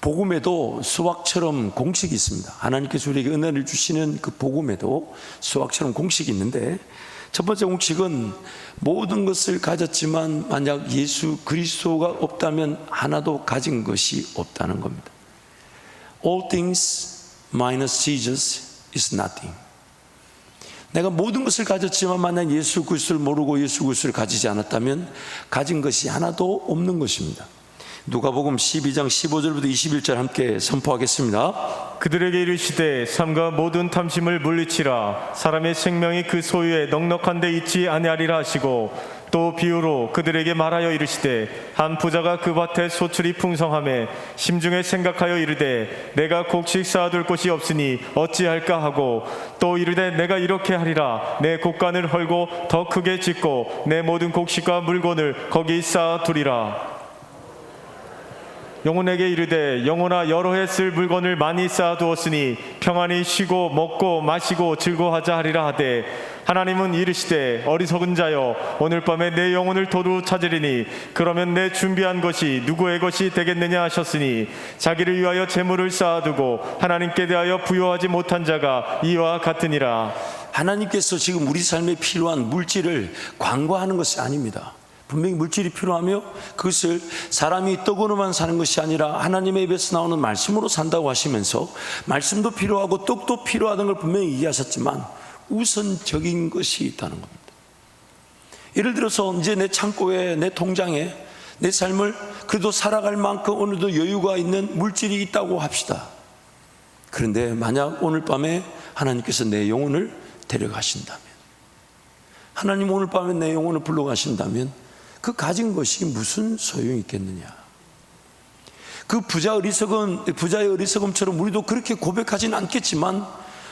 복음에도 수학처럼 공식이 있습니다. 하나님께서 우리에게 은혜를 주시는 그 복음에도 수학처럼 공식이 있는데, 첫 번째 공식은 모든 것을 가졌지만 만약 예수 그리스도가 없다면 하나도 가진 것이 없다는 겁니다. All things minus Jesus is nothing. 내가 모든 것을 가졌지만 만약 예수 그리스도를 모르고 예수 그리스도를 가지지 않았다면 가진 것이 하나도 없는 것입니다. 누가복음 12장 15절부터 21절 함께 선포하겠습니다. 그들에게 이르시되 삶과 모든 탐심을 물리치라. 사람의 생명이 그 소유에 넉넉한 데 있지 아니하리라 하시고, 또 비유로 그들에게 말하여 이르시되 한 부자가 그 밭에 소출이 풍성하매 심중에 생각하여 이르되 내가 곡식 쌓아둘 곳이 없으니 어찌할까 하고, 또 이르되 내가 이렇게 하리라. 내 곡간을 헐고 더 크게 짓고 내 모든 곡식과 물건을 거기 쌓아두리라. 영혼에게 이르되 영혼아, 여러 해 쓸 물건을 많이 쌓아두었으니 평안히 쉬고 먹고 마시고 즐거워하자 하리라 하되, 하나님은 이르시되 어리석은 자여, 오늘 밤에 내 영혼을 도로 찾으리니 그러면 내 준비한 것이 누구의 것이 되겠느냐 하셨으니, 자기를 위하여 재물을 쌓아두고 하나님께 대하여 부요하지 못한 자가 이와 같으니라. 하나님께서 지금 우리 삶에 필요한 물질을 관과하는 것이 아닙니다. 분명히 물질이 필요하며 그것을 사람이 떡으로만 사는 것이 아니라 하나님의 입에서 나오는 말씀으로 산다고 하시면서, 말씀도 필요하고 떡도 필요하다는 걸 분명히 얘기하셨지만 우선적인 것이 있다는 겁니다. 예를 들어서 이제 내 창고에, 내 통장에 내 삶을 그래도 살아갈 만큼 어느 정도 여유가 있는 물질이 있다고 합시다. 그런데 만약 오늘 밤에 하나님께서 내 영혼을 데려가신다면, 하나님 오늘 밤에 내 영혼을 불러가신다면 그 가진 것이 무슨 소용이 있겠느냐. 그 부자의 어리석음처럼 우리도 그렇게 고백하지는 않겠지만,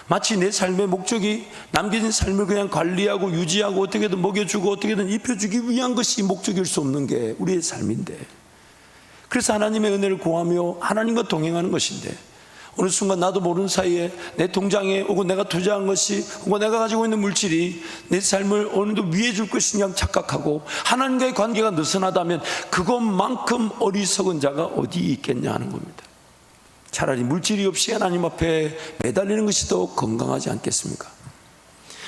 마치 내 삶의 목적이 남겨진 삶을 그냥 관리하고 유지하고 어떻게든 먹여주고 어떻게든 입혀주기 위한 것이 목적일 수 없는 게 우리의 삶인데, 그래서 하나님의 은혜를 구하며 하나님과 동행하는 것인데, 어느 순간 나도 모르는 사이에 내 통장에 혹은 내가 투자한 것이 혹은 내가 가지고 있는 물질이 내 삶을 어느 정도 위해 줄 것이냐 착각하고 하나님과의 관계가 느슨하다면 그것만큼 어리석은 자가 어디 있겠냐 하는 겁니다. 차라리 물질이 없이 하나님 앞에 매달리는 것이 더 건강하지 않겠습니까?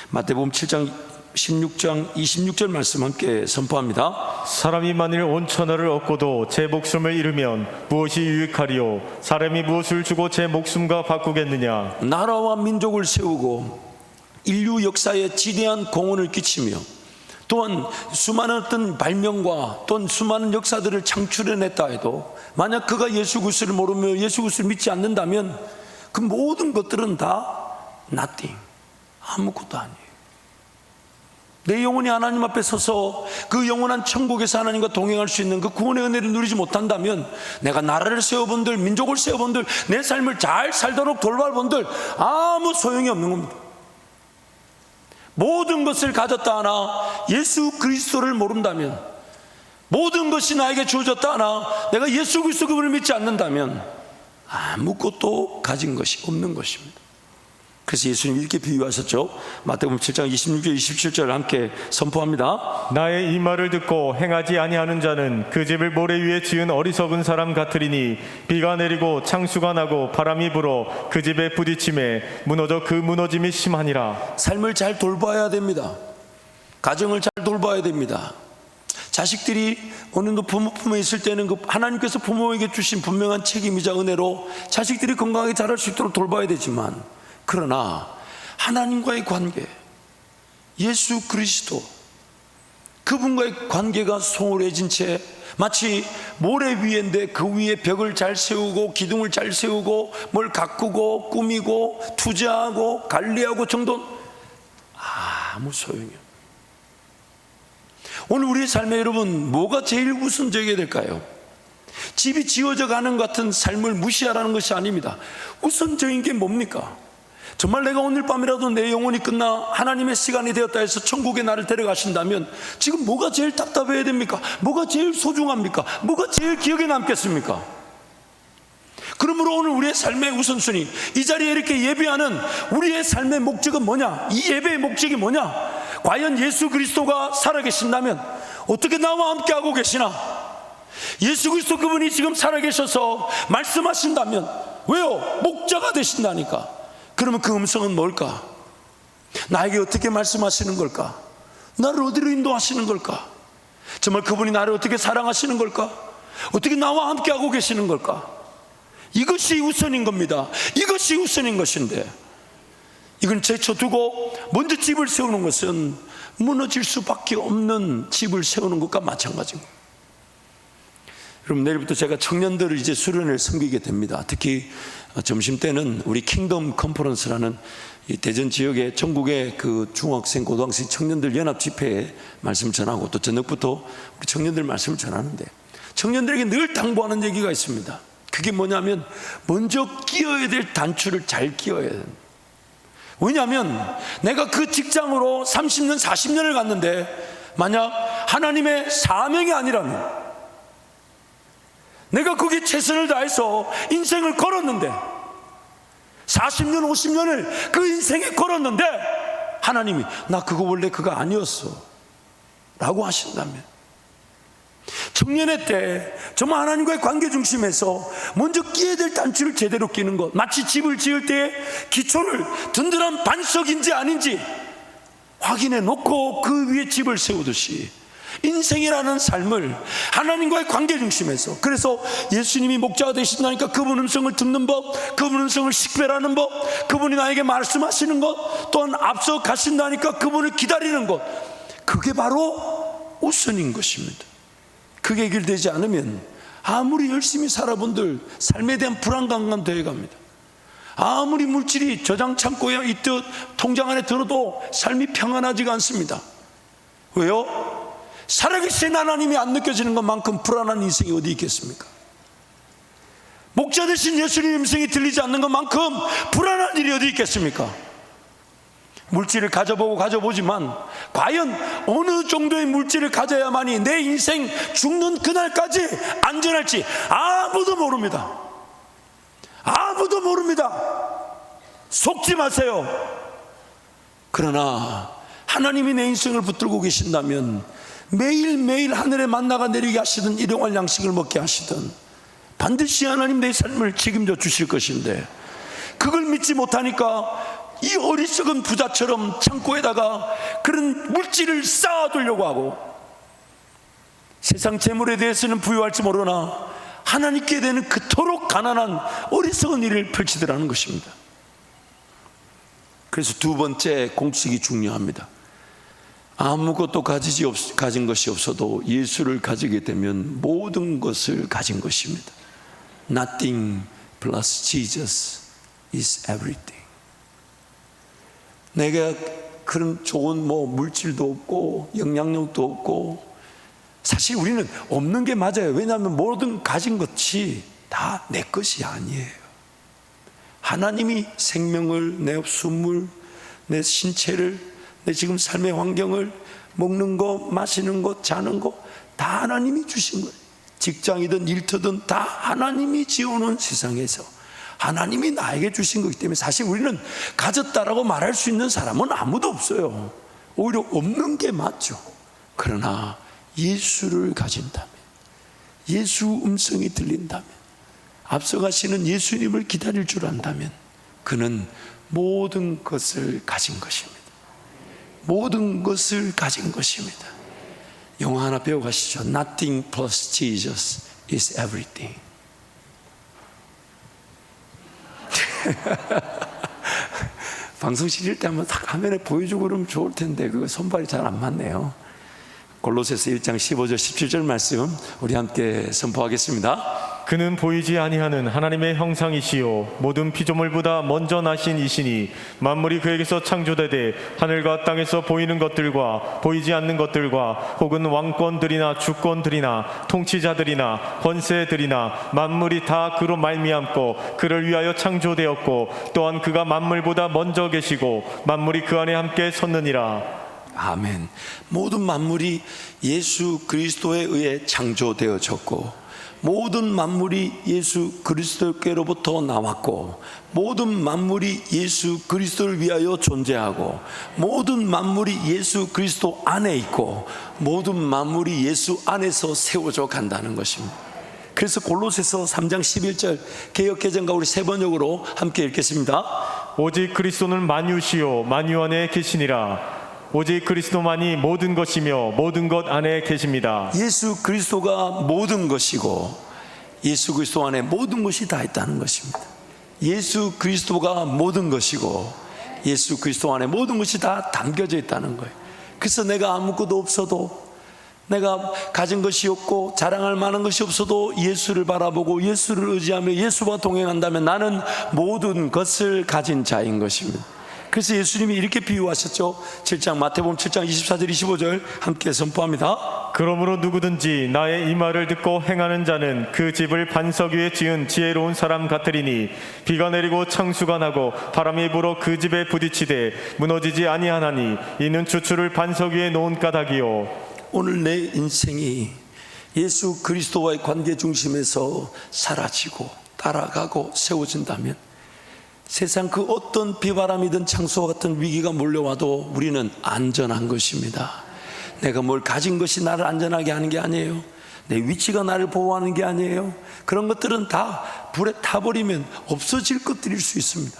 마태복음 7장 16장 26절 말씀 함께 선포합니다. 사람이 만일 온 천하를 얻고도 제 목숨을 잃으면 무엇이 유익하리요? 사람이 무엇을 주고 제 목숨과 바꾸겠느냐? 나라와 민족을 세우고 인류 역사에 지대한 공헌을 끼치며 또한 수많은 어떤 발명과 또는 수많은 역사들을 창출해냈다 해도 만약 그가 예수 그리스도를 모르며 예수 그리스도를 믿지 않는다면 그 모든 것들은 다 nothing, 아무것도 아니에요. 내 영혼이 하나님 앞에 서서 그 영원한 천국에서 하나님과 동행할 수 있는 그 구원의 은혜를 누리지 못한다면, 내가 나라를 세워본들, 민족을 세워본들, 내 삶을 잘 살도록 돌봐본들 아무 소용이 없는 겁니다. 모든 것을 가졌다 하나 예수 그리스도를 모른다면, 모든 것이 나에게 주어졌다 하나 내가 예수 그리스도 그분을 믿지 않는다면 아무것도 가진 것이 없는 것입니다. 그래서 예수님이 이렇게 비유하셨죠. 마태복음 7장 26절 27절을 함께 선포합니다. 나의 이 말을 듣고 행하지 아니하는 자는 그 집을 모래 위에 지은 어리석은 사람 같으리니, 비가 내리고 창수가 나고 바람이 불어 그 집에 부딪힘에 무너져 그 무너짐이 심하니라. 삶을 잘 돌봐야 됩니다. 가정을 잘 돌봐야 됩니다. 자식들이 어느 정도 부모 품에 있을 때는 그 하나님께서 부모에게 주신 분명한 책임이자 은혜로 자식들이 건강하게 자랄 수 있도록 돌봐야 되지만, 그러나 하나님과의 관계, 예수 그리스도 그분과의 관계가 소홀해진 채 마치 모래 위인데 그 위에 벽을 잘 세우고 기둥을 잘 세우고 뭘 가꾸고 꾸미고 투자하고 관리하고 정돈, 아무 소용이 없어요. 오늘 우리의 삶에 여러분 뭐가 제일 우선적이어야 될까요? 집이 지어져 가는 것 같은 삶을 무시하라는 것이 아닙니다. 우선적인 게 뭡니까? 정말 내가 오늘 밤이라도 내 영혼이 끝나 하나님의 시간이 되었다 해서 천국에 나를 데려가신다면 지금 뭐가 제일 답답해야 됩니까? 뭐가 제일 소중합니까? 뭐가 제일 기억에 남겠습니까? 그러므로 오늘 우리의 삶의 우선순위, 이 자리에 이렇게 예배하는 우리의 삶의 목적은 뭐냐? 이 예배의 목적이 뭐냐? 과연 예수 그리스도가 살아계신다면 어떻게 나와 함께하고 계시나? 예수 그리스도 그분이 지금 살아계셔서 말씀하신다면, 왜요? 목자가 되신다니까. 그러면 그 음성은 뭘까? 나에게 어떻게 말씀하시는 걸까? 나를 어디로 인도하시는 걸까? 정말 그분이 나를 어떻게 사랑하시는 걸까? 어떻게 나와 함께하고 계시는 걸까? 이것이 우선인 겁니다. 이것이 우선인 것인데, 이건 제쳐두고 먼저 집을 세우는 것은 무너질 수밖에 없는 집을 세우는 것과 마찬가지입니다. 여러분, 내일부터 제가 청년들을 이제 수련회를 섬기게 됩니다. 특히 점심때는 우리 킹덤 컨퍼런스라는 이 대전 지역의 전국의 그 중학생, 고등학생 청년들 연합 집회에 말씀을 전하고, 또 저녁부터 우리 청년들 말씀을 전하는데, 청년들에게 늘 당부하는 얘기가 있습니다. 그게 뭐냐면, 먼저 끼워야 될 단추를 잘 끼워야 돼요. 왜냐하면 내가 그 직장으로 30년, 40년을 갔는데, 만약 하나님의 사명이 아니라면, 내가 거기에 최선을 다해서 인생을 걸었는데, 40년, 50년을 그 인생에 걸었는데, 하나님이 나 그거 원래 그거 아니었어 라고 하신다면, 청년회 때 정말 하나님과의 관계 중심에서 먼저 끼워야 될 단추를 제대로 끼는 것, 마치 집을 지을 때 기초를 든든한 반석인지 아닌지 확인해 놓고 그 위에 집을 세우듯이, 인생이라는 삶을 하나님과의 관계 중심에서, 그래서 예수님이 목자가 되신다니까 그분 음성을 듣는 법, 그분 음성을 식별하는 법, 그분이 나에게 말씀하시는 것, 또한 앞서 가신다니까 그분을 기다리는 것, 그게 바로 우선인 것입니다. 그게 해결되지 않으면 아무리 열심히 살아본들 삶에 대한 불안감만 더해갑니다. 아무리 물질이 저장 창고에 있듯 통장 안에 들어도 삶이 평안하지가 않습니다. 왜요? 살아계신 하나님이 안 느껴지는 것만큼 불안한 인생이 어디 있겠습니까? 목자 되신 예수님 음성이 들리지 않는 것만큼 불안한 일이 어디 있겠습니까? 물질을 가져보고 가져보지만 과연 어느 정도의 물질을 가져야만이 내 인생 죽는 그날까지 안전할지 아무도 모릅니다. 아무도 모릅니다. 속지 마세요. 그러나 하나님이 내 인생을 붙들고 계신다면, 매일매일 하늘에 만나가 내리게 하시든 일용할 양식을 먹게 하시든 반드시 하나님 내 삶을 책임져 주실 것인데, 그걸 믿지 못하니까 이 어리석은 부자처럼 창고에다가 그런 물질을 쌓아두려고 하고, 세상 재물에 대해서는 부유할지 모르나 하나님께 대는 그토록 가난한 어리석은 일을 펼치더라는 것입니다. 그래서 두 번째 공식이 중요합니다. 아무것도 가진 것이 없어도 예수를 가지게 되면 모든 것을 가진 것입니다. Nothing plus Jesus is everything. 내가 그런 좋은 물질도 없고 영향력도 없고, 사실 우리는 없는 게 맞아요. 왜냐하면 모든 가진 것이 다 내 것이 아니에요. 하나님이 생명을, 내 숨을, 내 신체를, 내 지금 삶의 환경을, 먹는 거, 마시는 거, 자는 거 다 하나님이 주신 거예요. 직장이든 일터든 다 하나님이 지어놓은 세상에서 하나님이 나에게 주신 거기 때문에, 사실 우리는 가졌다라고 말할 수 있는 사람은 아무도 없어요. 오히려 없는 게 맞죠. 그러나 예수를 가진다면, 예수 음성이 들린다면, 앞서가시는 예수님을 기다릴 줄 안다면, 그는 모든 것을 가진 것입니다. 모든 것을 가진 것입니다. 영어 하나 배워가시죠. Nothing plus Jesus is everything. 방송 실릴 때 한번 딱 화면에 보여주고 그러면 좋을 텐데 그거 손발이 잘 안 맞네요. 골로새서 1장 15절 17절 말씀 우리 함께 선포하겠습니다. 그는 보이지 아니하는 하나님의 형상이시요 모든 피조물보다 먼저 나신 이시니 만물이 그에게서 창조되되 하늘과 땅에서 보이는 것들과 보이지 않는 것들과 혹은 왕권들이나 주권들이나 통치자들이나 권세들이나 만물이 다 그로 말미암고 그를 위하여 창조되었고 또한 그가 만물보다 먼저 계시고 만물이 그 안에 함께 섰느니라. 아멘. 모든 만물이 예수 그리스도에 의해 창조되어졌고 모든 만물이 예수 그리스도께로부터 나왔고 모든 만물이 예수 그리스도를 위하여 존재하고 모든 만물이 예수 그리스도 안에 있고 모든 만물이 예수 안에서 세워져 간다는 것입니다. 그래서 골로새서 3장 11절 개역개정과 우리 세 번역으로 함께 읽겠습니다. 오직 그리스도는 만유시요 만유 안에 계시니라. 오직 그리스도만이 모든 것이며 모든 것 안에 계십니다. 예수 그리스도가 모든 것이고 예수 그리스도 안에 모든 것이 다 있다는 것입니다. 예수 그리스도가 모든 것이고 예수 그리스도 안에 모든 것이 다 담겨져 있다는 거예요. 그래서 내가 아무것도 없어도, 내가 가진 것이 없고 자랑할 만한 것이 없어도 예수를 바라보고 예수를 의지하며 예수와 동행한다면 나는 모든 것을 가진 자인 것입니다. 그래서 예수님이 이렇게 비유하셨죠. 7장 마태복음 7장 24절 25절 함께 선포합니다. 그러므로 누구든지 나의 이 말을 듣고 행하는 자는 그 집을 반석 위에 지은 지혜로운 사람 같으리니 비가 내리고 창수가 나고 바람이 불어 그 집에 부딪히되 무너지지 아니하나니 이는 주추를 반석 위에 놓은 까닭이요. 오늘 내 인생이 예수 그리스도와의 관계 중심에서 사라지고 따라가고 세워진다면 세상 그 어떤 비바람이든 창수와 같은 위기가 몰려와도 우리는 안전한 것입니다. 내가 뭘 가진 것이 나를 안전하게 하는 게 아니에요. 내 위치가 나를 보호하는 게 아니에요. 그런 것들은 다 불에 타버리면 없어질 것들일 수 있습니다.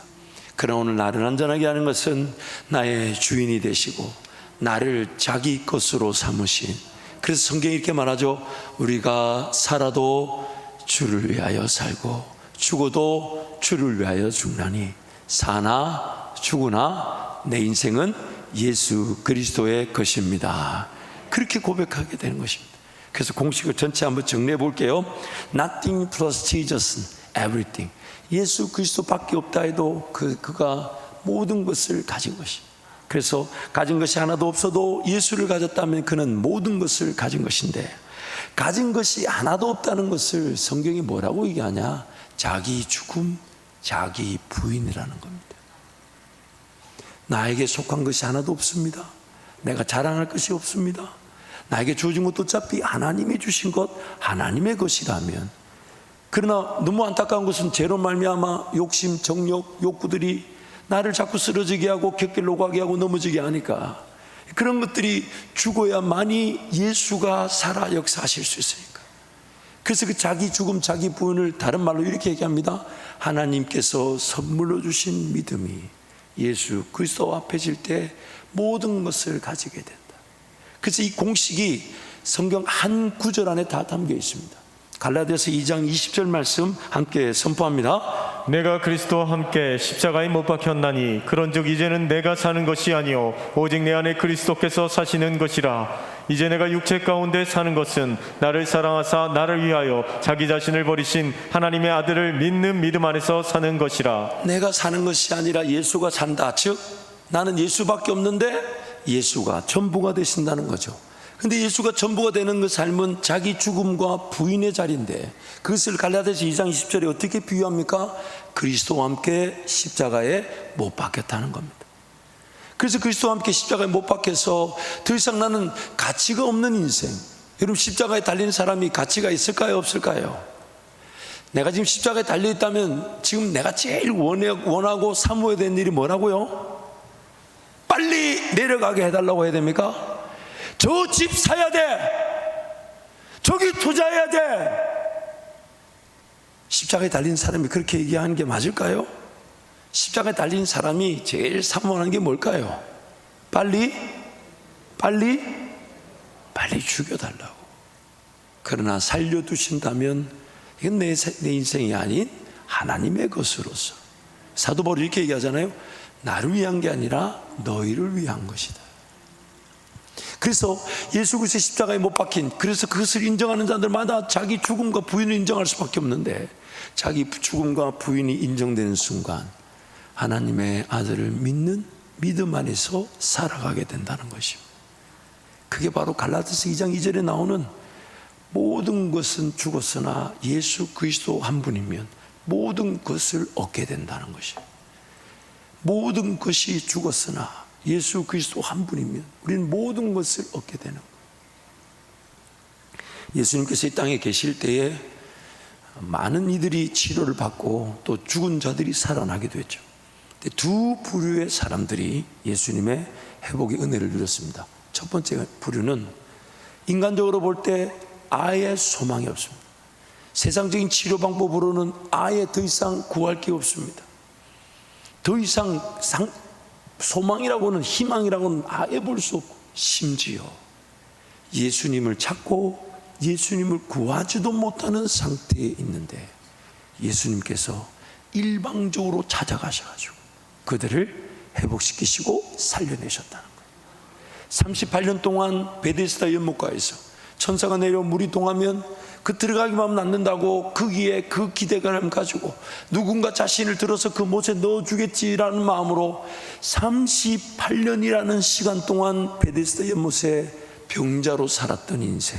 그러나 오늘 나를 안전하게 하는 것은 나의 주인이 되시고 나를 자기 것으로 삼으신, 그래서 성경이 이렇게 말하죠. 우리가 살아도 주를 위하여 살고 죽어도 주를 위하여 죽나니 사나 죽으나 내 인생은 예수 그리스도의 것입니다. 그렇게 고백하게 되는 것입니다. 그래서 공식을 전체 한번 정리해 볼게요. Nothing plus Jesus, everything. 예수 그리스도밖에 없다 해도 그가 모든 것을 가진 것입니다. 그래서 가진 것이 하나도 없어도 예수를 가졌다면 그는 모든 것을 가진 것인데, 가진 것이 하나도 없다는 것을 성경이 뭐라고 얘기하냐? 자기 죽음, 자기 부인이라는 겁니다. 나에게 속한 것이 하나도 없습니다. 내가 자랑할 것이 없습니다. 나에게 주어진 것도 어차피 하나님이 주신 것, 하나님의 것이라면, 그러나 너무 안타까운 것은 죄로 말미암아 욕심, 정욕, 욕구들이 나를 자꾸 쓰러지게 하고 곁길로 가게 하고 넘어지게 하니까 그런 것들이 죽어야만이 예수가 살아 역사하실 수 있으니까. 그래서 그 자기 죽음, 자기 부인을 다른 말로 이렇게 얘기합니다. 하나님께서 선물로 주신 믿음이 예수 그리스도 앞에 질 때 모든 것을 가지게 된다. 그래서 이 공식이 성경 한 구절 안에 다 담겨 있습니다. 갈라디아서 2장 20절 말씀 함께 선포합니다. 내가 그리스도와 함께 십자가에 못 박혔나니 그런즉 이제는 내가 사는 것이 아니요 오직 내 안에 그리스도께서 사시는 것이라. 이제 내가 육체 가운데 사는 것은 나를 사랑하사 나를 위하여 자기 자신을 버리신 하나님의 아들을 믿는 믿음 안에서 사는 것이라. 내가 사는 것이 아니라 예수가 산다. 즉 나는 예수밖에 없는데 예수가 전부가 되신다는 거죠. 근데 예수가 전부가 되는 그 삶은 자기 죽음과 부인의 자리인데, 그것을 갈라디아서 2장 20절에 어떻게 비유합니까? 그리스도와 함께 십자가에 못 박혔다는 겁니다. 그래서 그리스도와 함께 십자가에 못 박혀서 더 이상 나는 가치가 없는 인생. 여러분, 십자가에 달린 사람이 가치가 있을까요, 없을까요? 내가 지금 십자가에 달려 있다면 지금 내가 제일 원하고 사모해야 되는 일이 뭐라고요? 빨리 내려가게 해달라고 해야 됩니까? 저 집 사야 돼. 저기 투자해야 돼. 십자가에 달린 사람이 그렇게 얘기하는 게 맞을까요? 십자가에 달린 사람이 제일 사모하는 게 뭘까요? 빨리 죽여달라고. 그러나 살려두신다면 이건 내 인생이 아닌 하나님의 것으로서. 사도 바울이 이렇게 얘기하잖아요. 나를 위한 게 아니라 너희를 위한 것이다. 그래서 예수 그리스도의 십자가에 못 박힌, 그래서 그것을 인정하는 자들마다 자기 죽음과 부인을 인정할 수밖에 없는데, 자기 죽음과 부인이 인정되는 순간 하나님의 아들을 믿는 믿음 안에서 살아가게 된다는 것입니다. 그게 바로 갈라디아서 2장 2절에 나오는 모든 것은 죽었으나 예수 그리스도 한 분이면 모든 것을 얻게 된다는 것입니다. 모든 것이 죽었으나 예수 그리스도 한 분이면 우리는 모든 것을 얻게 되는 거예요. 예수님께서 이 땅에 계실 때에 많은 이들이 치료를 받고 또 죽은 자들이 살아나기도 했죠. 두 부류의 사람들이 예수님의 회복의 은혜를 누렸습니다. 첫 번째 부류는 인간적으로 볼 때 아예 소망이 없습니다. 세상적인 치료 방법으로는 아예 더 이상 구할 게 없습니다. 더 이상 소망이라고는, 희망이라고는 아예 볼 수 없고, 심지어 예수님을 찾고 예수님을 구하지도 못하는 상태에 있는데 예수님께서 일방적으로 찾아가셔가지고 그들을 회복시키시고 살려내셨다는 거예요. 38년 동안 베데스다 연못가에서 천사가 내려 물이 동하면 그 들어가기만 하면 낫는다고 거기에 그 기대감을 가지고 누군가 자신을 들어서 그 못에 넣어주겠지라는 마음으로 38년이라는 시간 동안 베데스다 연못에 병자로 살았던 인생,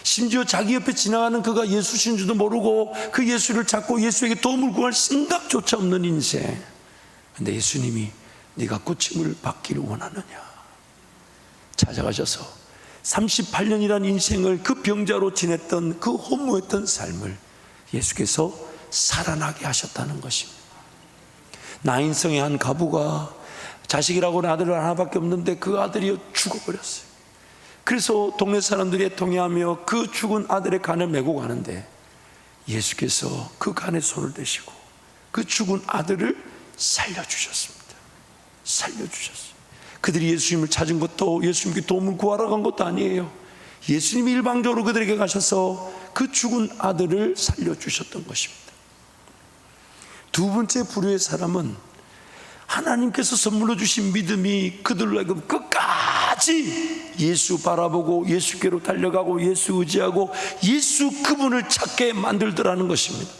심지어 자기 옆에 지나가는 그가 예수신 줄도 모르고 그 예수를 찾고 예수에게 도움을 구할 생각조차 없는 인생. 근데 예수님이 네가 고침을 받기를 원하느냐 찾아가셔서 38년이라는 인생을 그 병자로 지냈던 그 허무했던 삶을 예수께서 살아나게 하셨다는 것입니다. 나인성의 한 가부가 자식이라고는 아들 하나밖에 없는데 그 아들이 죽어버렸어요. 그래서 동네 사람들이 통회하며 그 죽은 아들의 간을 메고 가는데 예수께서 그 간에 손을 대시고 그 죽은 아들을 살려주셨습니다. 살려주셨어요. 그들이 예수님을 찾은 것도 예수님께 도움을 구하러 간 것도 아니에요. 예수님이 일방적으로 그들에게 가셔서 그 죽은 아들을 살려주셨던 것입니다. 두 번째 부류의 사람은 하나님께서 선물로 주신 믿음이 그들로 하여금 끝까지 예수 바라보고 예수께로 달려가고 예수 의지하고 예수 그분을 찾게 만들더라는 것입니다.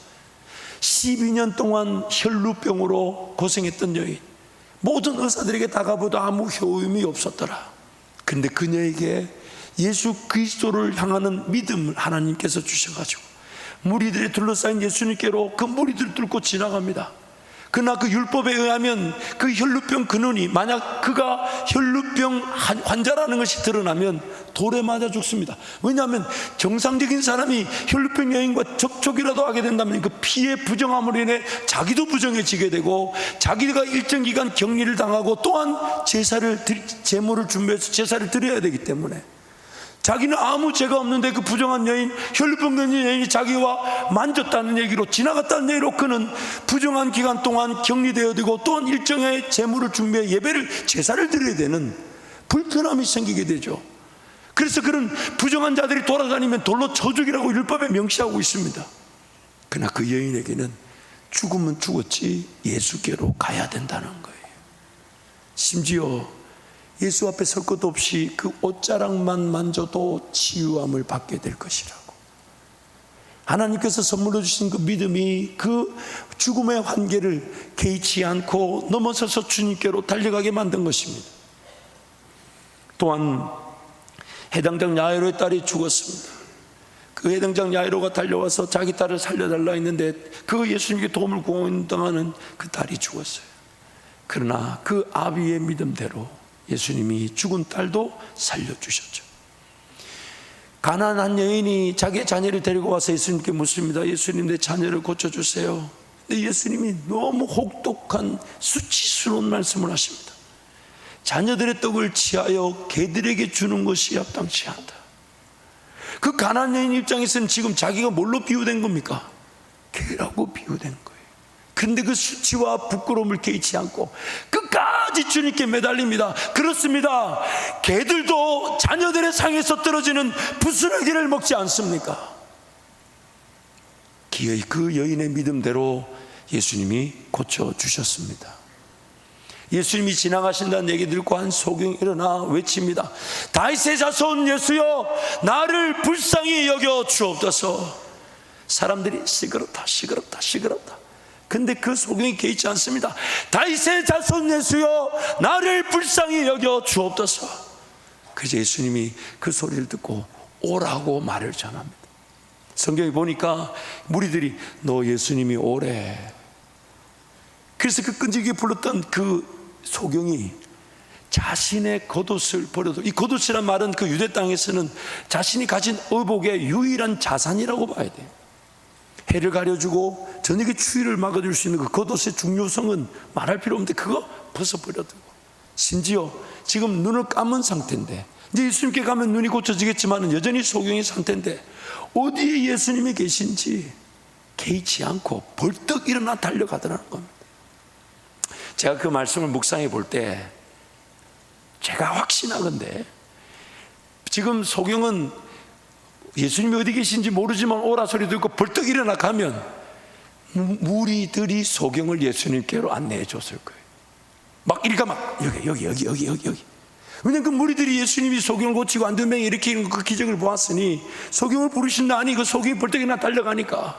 12년 동안 혈루병으로 고생했던 여인, 모든 의사들에게 다 가보도 아무 효임이 없었더라. 그런데 그녀에게 예수 그리스도를 향하는 믿음을 하나님께서 주셔가지고 무리들이 둘러싸인 예수님께로 그 무리들을 뚫고 지나갑니다. 그러나 그 율법에 의하면 그 혈루병 근원이, 만약 그가 혈루병 환자라는 것이 드러나면 돌에 맞아 죽습니다. 왜냐하면 정상적인 사람이 혈루병 여인과 접촉이라도 하게 된다면 그 피의 부정함으로 인해 자기도 부정해지게 되고 자기가 일정 기간 격리를 당하고 또한 제물을 준비해서 제사를 드려야 되기 때문에 자기는 아무 죄가 없는데 그 부정한 여인, 혈루병 여인이 자기와 만졌다는 얘기로, 지나갔다는 얘기로 그는 부정한 기간 동안 격리되어야 되고 또한 일정의 제물을 준비해 제사를 드려야 되는 불편함이 생기게 되죠. 그래서 그런 부정한 자들이 돌아다니면 돌로 쳐 죽이라고 율법에 명시하고 있습니다. 그러나 그 여인에게는 죽으면 죽었지 예수께로 가야 된다는 거예요. 심지어 예수 앞에 설 것도 없이 그 옷자락만 만져도 치유함을 받게 될 것이라고. 하나님께서 선물로 주신 그 믿음이 그 죽음의 한계를 개의치 않고 넘어서서 주님께로 달려가게 만든 것입니다. 또한 해당장 야이로의 딸이 죽었습니다. 그 해당장 야이로가 달려와서 자기 딸을 살려달라 했는데 그 예수님께 도움을 구한다는 그 딸이 죽었어요. 그러나 그 아비의 믿음대로 예수님이 죽은 딸도 살려주셨죠. 가난한 여인이 자기의 자녀를 데리고 와서 예수님께 묻습니다. 예수님, 내 자녀를 고쳐주세요. 근데 예수님이 너무 혹독한 수치스러운 말씀을 하십니다. 자녀들의 떡을 취하여 개들에게 주는 것이 합당치 않다. 그 가난한 여인 입장에서는 지금 자기가 뭘로 비유된 겁니까? 개라고 비유된 거예요. 그런데 그 수치와 부끄러움을 개의치 않고 끝까지 주님께 매달립니다. 그렇습니다. 개들도 자녀들의 상에서 떨어지는 부스러기를 먹지 않습니까? 기어이 그 여인의 믿음대로 예수님이 고쳐주셨습니다. 예수님이 지나가신다는 얘기 듣고 한 소경이 일어나 외칩니다. 다윗의 자손 예수여, 나를 불쌍히 여겨 주옵소서. 사람들이 시끄럽다 시끄럽다 시끄럽다. 근데 그 소경이 개의치 않습니다. 다윗의 자손 예수여, 나를 불쌍히 여겨 주옵소서. 그래서 예수님이 그 소리를 듣고 오라고 말을 전합니다. 성경에 보니까 무리들이 너 예수님이 오래. 그래서 그 끈질기게 불렀던 그 소경이 자신의 겉옷을 버려도, 이 겉옷이란 말은 그 유대 땅에서는 자신이 가진 의복의 유일한 자산이라고 봐야 돼요. 해를 가려주고 저녁에 추위를 막아줄 수 있는 그 겉옷의 중요성은 말할 필요 없는데 그거 벗어버려두고, 심지어 지금 눈을 감은 상태인데, 이제 예수님께 가면 눈이 고쳐지겠지만 여전히 소경의 상태인데 어디에 예수님이 계신지 개의치 않고 벌떡 일어나 달려가더라는 겁니다. 제가 그 말씀을 묵상해 볼 때 제가 확신하건대 지금 소경은 예수님이 어디 계신지 모르지만 오라 소리 듣고 벌떡 일어나 가면 무리들이 소경을 예수님께로 안내해 줬을 거예요. 막 이리가 막 여기. 왜냐하면 그 무리들이 예수님이 소경을 고치고 안 두 명이 일으키는 그 기적을 보았으니 소경을 부르신다니 그 소경이 벌떡 일어나 달려가니까,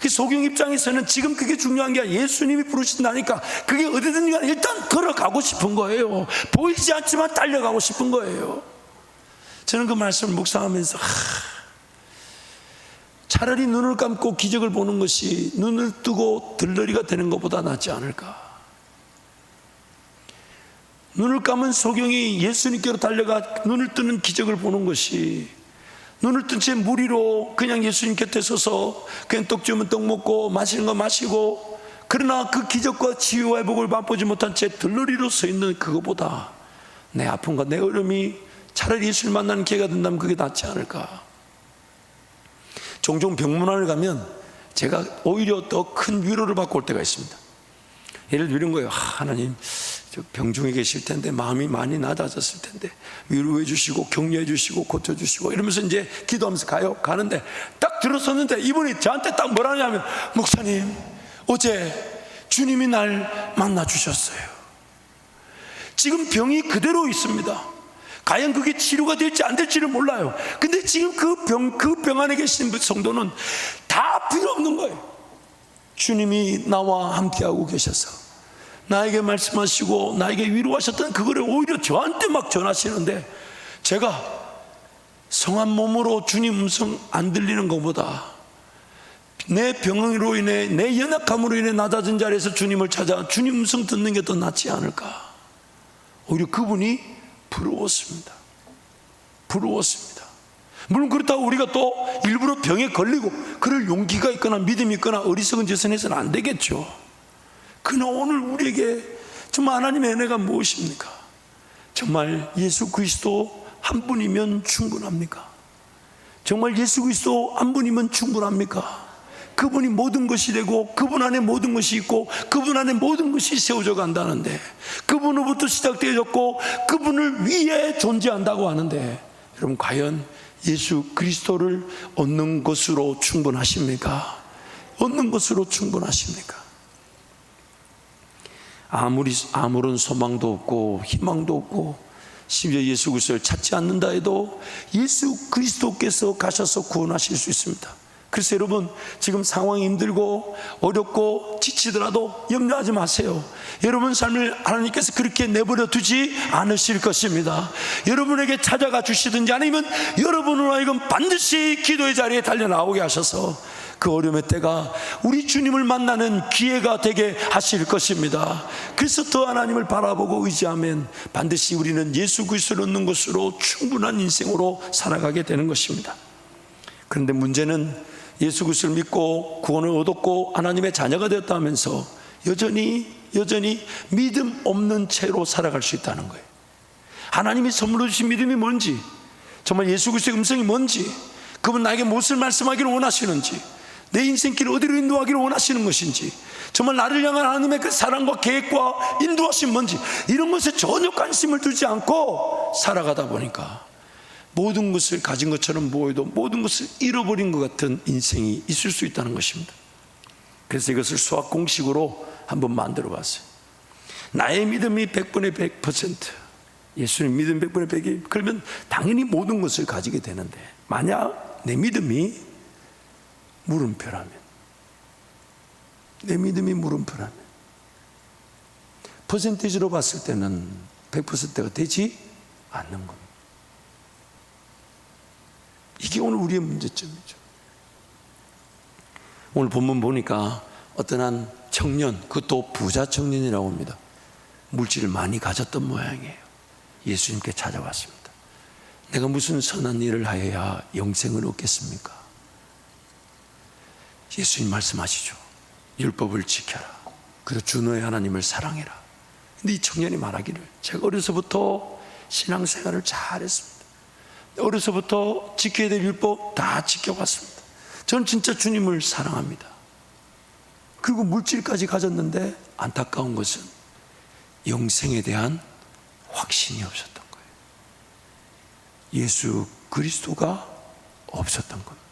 그 소경 입장에서는 지금 그게 중요한 게 아니라 예수님이 부르신다니까 그게 어디든지 간에 일단 걸어가고 싶은 거예요. 보이지 않지만 달려가고 싶은 거예요. 저는 그 말씀을 묵상하면서 차라리 눈을 감고 기적을 보는 것이 눈을 뜨고 들러리가 되는 것보다 낫지 않을까. 눈을 감은 소경이 예수님께로 달려가 눈을 뜨는 기적을 보는 것이, 눈을 뜬 채 무리로 그냥 예수님 곁에 서서 그냥 떡 주면 떡 먹고 마시는 거 마시고, 그러나 그 기적과 치유와 회복을 맛보지 못한 채 들러리로 서 있는 그거보다 내 아픔과 내 어려움이 차라리 예수를 만나는 기회가 된다면 그게 낫지 않을까. 종종 병문안을 가면 제가 오히려 더 큰 위로를 받고 올 때가 있습니다. 예를 들은 거예요. 하나님, 저 병중에 계실 텐데 마음이 많이 낮아졌을 텐데 위로해 주시고 격려해 주시고 고쳐 주시고 이러면서 이제 기도하면서 가는데 딱 들어섰는데 이분이 저한테 딱 뭐라 하냐면, 목사님, 어제 주님이 날 만나 주셨어요. 지금 병이 그대로 있습니다. 과연 그게 치료가 될지 안 될지를 몰라요. 근데 지금 그 병 안에 계신 성도는 다 필요 없는 거예요. 주님이 나와 함께하고 계셔서 나에게 말씀하시고 나에게 위로하셨던 그거를 오히려 저한테 막 전하시는데, 제가 성한 몸으로 주님 음성 안 들리는 것보다 내 병으로 인해, 내 연약함으로 인해 낮아진 자리에서 주님을 찾아 주님 음성 듣는 게 더 낫지 않을까. 오히려 그분이 부러웠습니다. 물론 그렇다고 우리가 또 일부러 병에 걸리고 그럴 용기가 있거나 믿음이 있거나 어리석은 짓을 해서는 안 되겠죠. 그러나 오늘 우리에게 정말 하나님의 은혜가 무엇입니까? 정말 예수 그리스도 한 분이면 충분합니까? 정말 예수 그리스도 한 분이면 충분합니까? 그분이 모든 것이 되고 그분 안에 모든 것이 있고 그분 안에 모든 것이 세워져 간다는데, 그분으로부터 시작되어졌고 그분을 위해 존재한다고 하는데, 여러분 과연 예수 그리스도를 얻는 것으로 충분하십니까? 얻는 것으로 충분하십니까? 아무런 소망도 없고 희망도 없고 심지어 예수 그리스도를 찾지 않는다 해도 예수 그리스도께서 가셔서 구원하실 수 있습니다. 그래서 여러분, 지금 상황이 힘들고 어렵고 지치더라도 염려하지 마세요. 여러분 삶을 하나님께서 그렇게 내버려 두지 않으실 것입니다. 여러분에게 찾아가 주시든지 아니면 여러분으로 하여금 반드시 기도의 자리에 달려나오게 하셔서 그 어려움의 때가 우리 주님을 만나는 기회가 되게 하실 것입니다. 그래서 더 하나님을 바라보고 의지하면 반드시 우리는 예수 그리스도를 얻는 것으로 충분한 인생으로 살아가게 되는 것입니다. 그런데 문제는 예수 그리스도를 믿고 구원을 얻었고 하나님의 자녀가 되었다 하면서 여전히 믿음 없는 채로 살아갈 수 있다는 거예요. 하나님이 선물로 주신 믿음이 뭔지, 정말 예수 그리스도의 음성이 뭔지, 그분 나에게 무엇을 말씀하기를 원하시는지, 내 인생길을 어디로 인도하기를 원하시는 것인지, 정말 나를 향한 하나님의 그 사랑과 계획과 인도하심 뭔지, 이런 것에 전혀 관심을 두지 않고 살아가다 보니까 모든 것을 가진 것처럼 보여도 모든 것을 잃어버린 것 같은 인생이 있을 수 있다는 것입니다. 그래서 이것을 수학 공식으로 한번 만들어 봤어요. 나의 믿음이 100분의 100%, 예수님 믿음 100분의 100이, 그러면 당연히 모든 것을 가지게 되는데, 만약 내 믿음이 물음표라면, 내 믿음이 물음표라면 퍼센티지로 봤을 때는 100%가 되지 않는 겁니다. 이게 오늘 우리의 문제점이죠. 오늘 본문 보니까 어떤 한 청년, 그것도 부자 청년이라고 합니다. 물질을 많이 가졌던 모양이에요. 예수님께 찾아왔습니다. 내가 무슨 선한 일을 하여야 영생을 얻겠습니까? 예수님 말씀하시죠. 율법을 지켜라. 그리고 주 너의 하나님을 사랑해라. 근데 이 청년이 말하기를, 제가 어려서부터 신앙생활을 잘했습니다. 어려서부터 지켜야 될 율법 다 지켜왔습니다. 저는 진짜 주님을 사랑합니다. 그리고 물질까지 가졌는데 안타까운 것은 영생에 대한 확신이 없었던 거예요. 예수 그리스도가 없었던 겁니다.